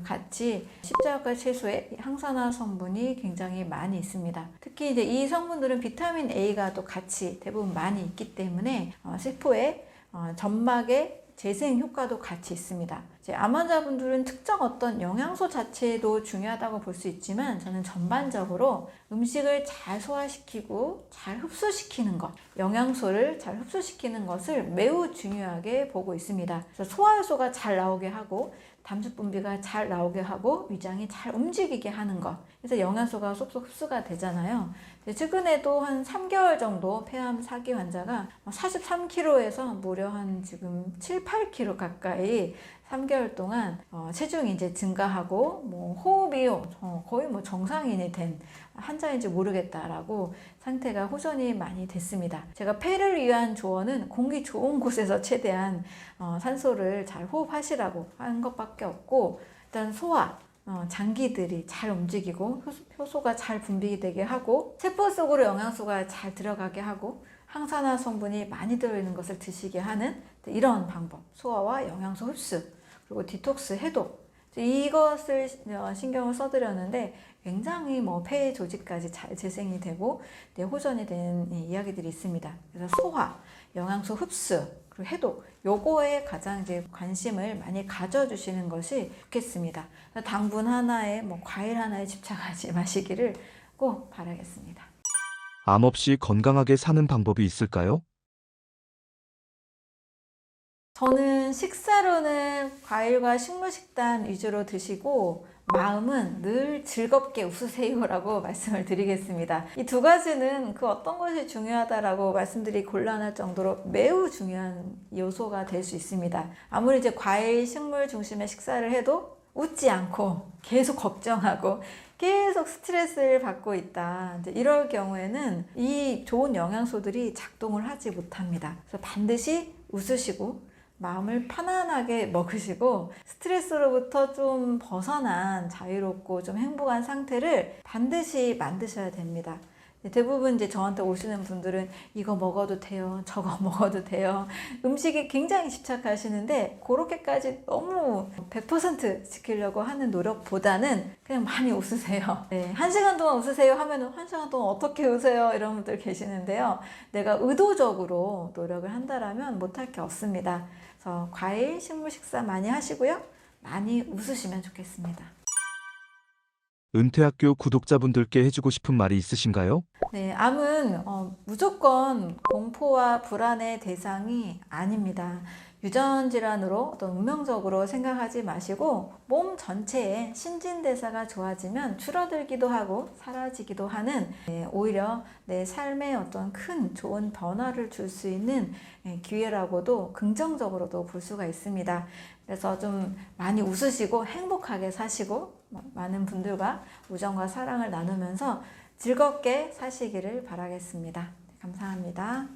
같이 십자가 채소에 항산화 성분이 굉장히 많이 있습니다. 특히 이 성분들은 비타민 A가 또 같이 대부분 많이 있기 때문에 세포의 점막의 재생 효과도 같이 있습니다. 암 환자분들은 특정 어떤 영양소 자체도 중요하다고 볼 수 있지만, 저는 전반적으로 음식을 잘 소화시키고 잘 흡수시키는 것, 영양소를 잘 흡수시키는 것을 매우 중요하게 보고 있습니다. 그래서 소화효소가 잘 나오게 하고 담즙 분비가 잘 나오게 하고 위장이 잘 움직이게 하는 것, 그래서 영양소가 쏙쏙 흡수가 되잖아요. 최근에도 한 3개월 정도 폐암 4기 환자가 43kg에서 무려 한 지금 7, 8kg 가까이 3개월 동안 체중이 증가하고 호흡이 거의 정상인이 된 환자인지 모르겠다라고 상태가 호전이 많이 됐습니다. 제가 폐를 위한 조언은 공기 좋은 곳에서 최대한 산소를 잘 호흡하시라고 하는 것밖에 없고, 일단 소화, 장기들이 잘 움직이고 효소가 잘 분비되게 하고 세포 속으로 영양소가 잘 들어가게 하고 항산화 성분이 많이 들어있는 것을 드시게 하는 이런 방법, 소화와 영양소 흡수, 그리고 디톡스, 해독, 이것을 신경을 써드렸는데 굉장히 폐 조직까지 잘 재생이 되고 호전이 된 이야기들이 있습니다. 그래서 소화, 영양소 흡수, 그리고 해독, 요거에 가장 관심을 많이 가져주시는 것이 좋겠습니다. 당분 하나에 과일 하나에 집착하지 마시기를 꼭 바라겠습니다. 암 없이 건강하게 사는 방법이 있을까요? 저는 식사로는 과일과 식물 식단 위주로 드시고 마음은 늘 즐겁게 웃으세요라고 말씀을 드리겠습니다. 이 두 가지는 그 어떤 것이 중요하다라고 말씀드리기 곤란할 정도로 매우 중요한 요소가 될 수 있습니다. 아무리 이제 과일, 식물 중심의 식사를 해도 웃지 않고 계속 걱정하고 계속 스트레스를 받고 있다. 이제 이럴 경우에는 이 좋은 영양소들이 작동을 하지 못합니다. 그래서 반드시 웃으시고 마음을 편안하게 먹으시고 스트레스로부터 좀 벗어난 자유롭고 좀 행복한 상태를 반드시 만드셔야 됩니다. 대부분 이제 저한테 오시는 분들은 이거 먹어도 돼요, 저거 먹어도 돼요. 음식에 굉장히 집착하시는데 그렇게까지 너무 100% 지키려고 하는 노력보다는 그냥 많이 웃으세요. 네, 1시간 동안 웃으세요 하면은 1시간 동안 어떻게 웃어요? 이런 분들 계시는데요. 내가 의도적으로 노력을 한다라면 못할 게 없습니다. 그래서 과일, 식물 식사 많이 하시고요. 많이 웃으시면 좋겠습니다. 은퇴학교 구독자분들께 해주고 싶은 말이 있으신가요? 네, 암은 무조건 공포와 불안의 대상이 아닙니다. 유전질환으로 어떤 운명적으로 생각하지 마시고 몸 전체의 신진대사가 좋아지면 줄어들기도 하고 사라지기도 하는 오히려 내 삶에 어떤 큰 좋은 변화를 줄 수 있는 기회라고도 긍정적으로도 볼 수가 있습니다. 그래서 좀 많이 웃으시고 행복하게 사시고 많은 분들과 우정과 사랑을 나누면서 즐겁게 사시기를 바라겠습니다. 감사합니다.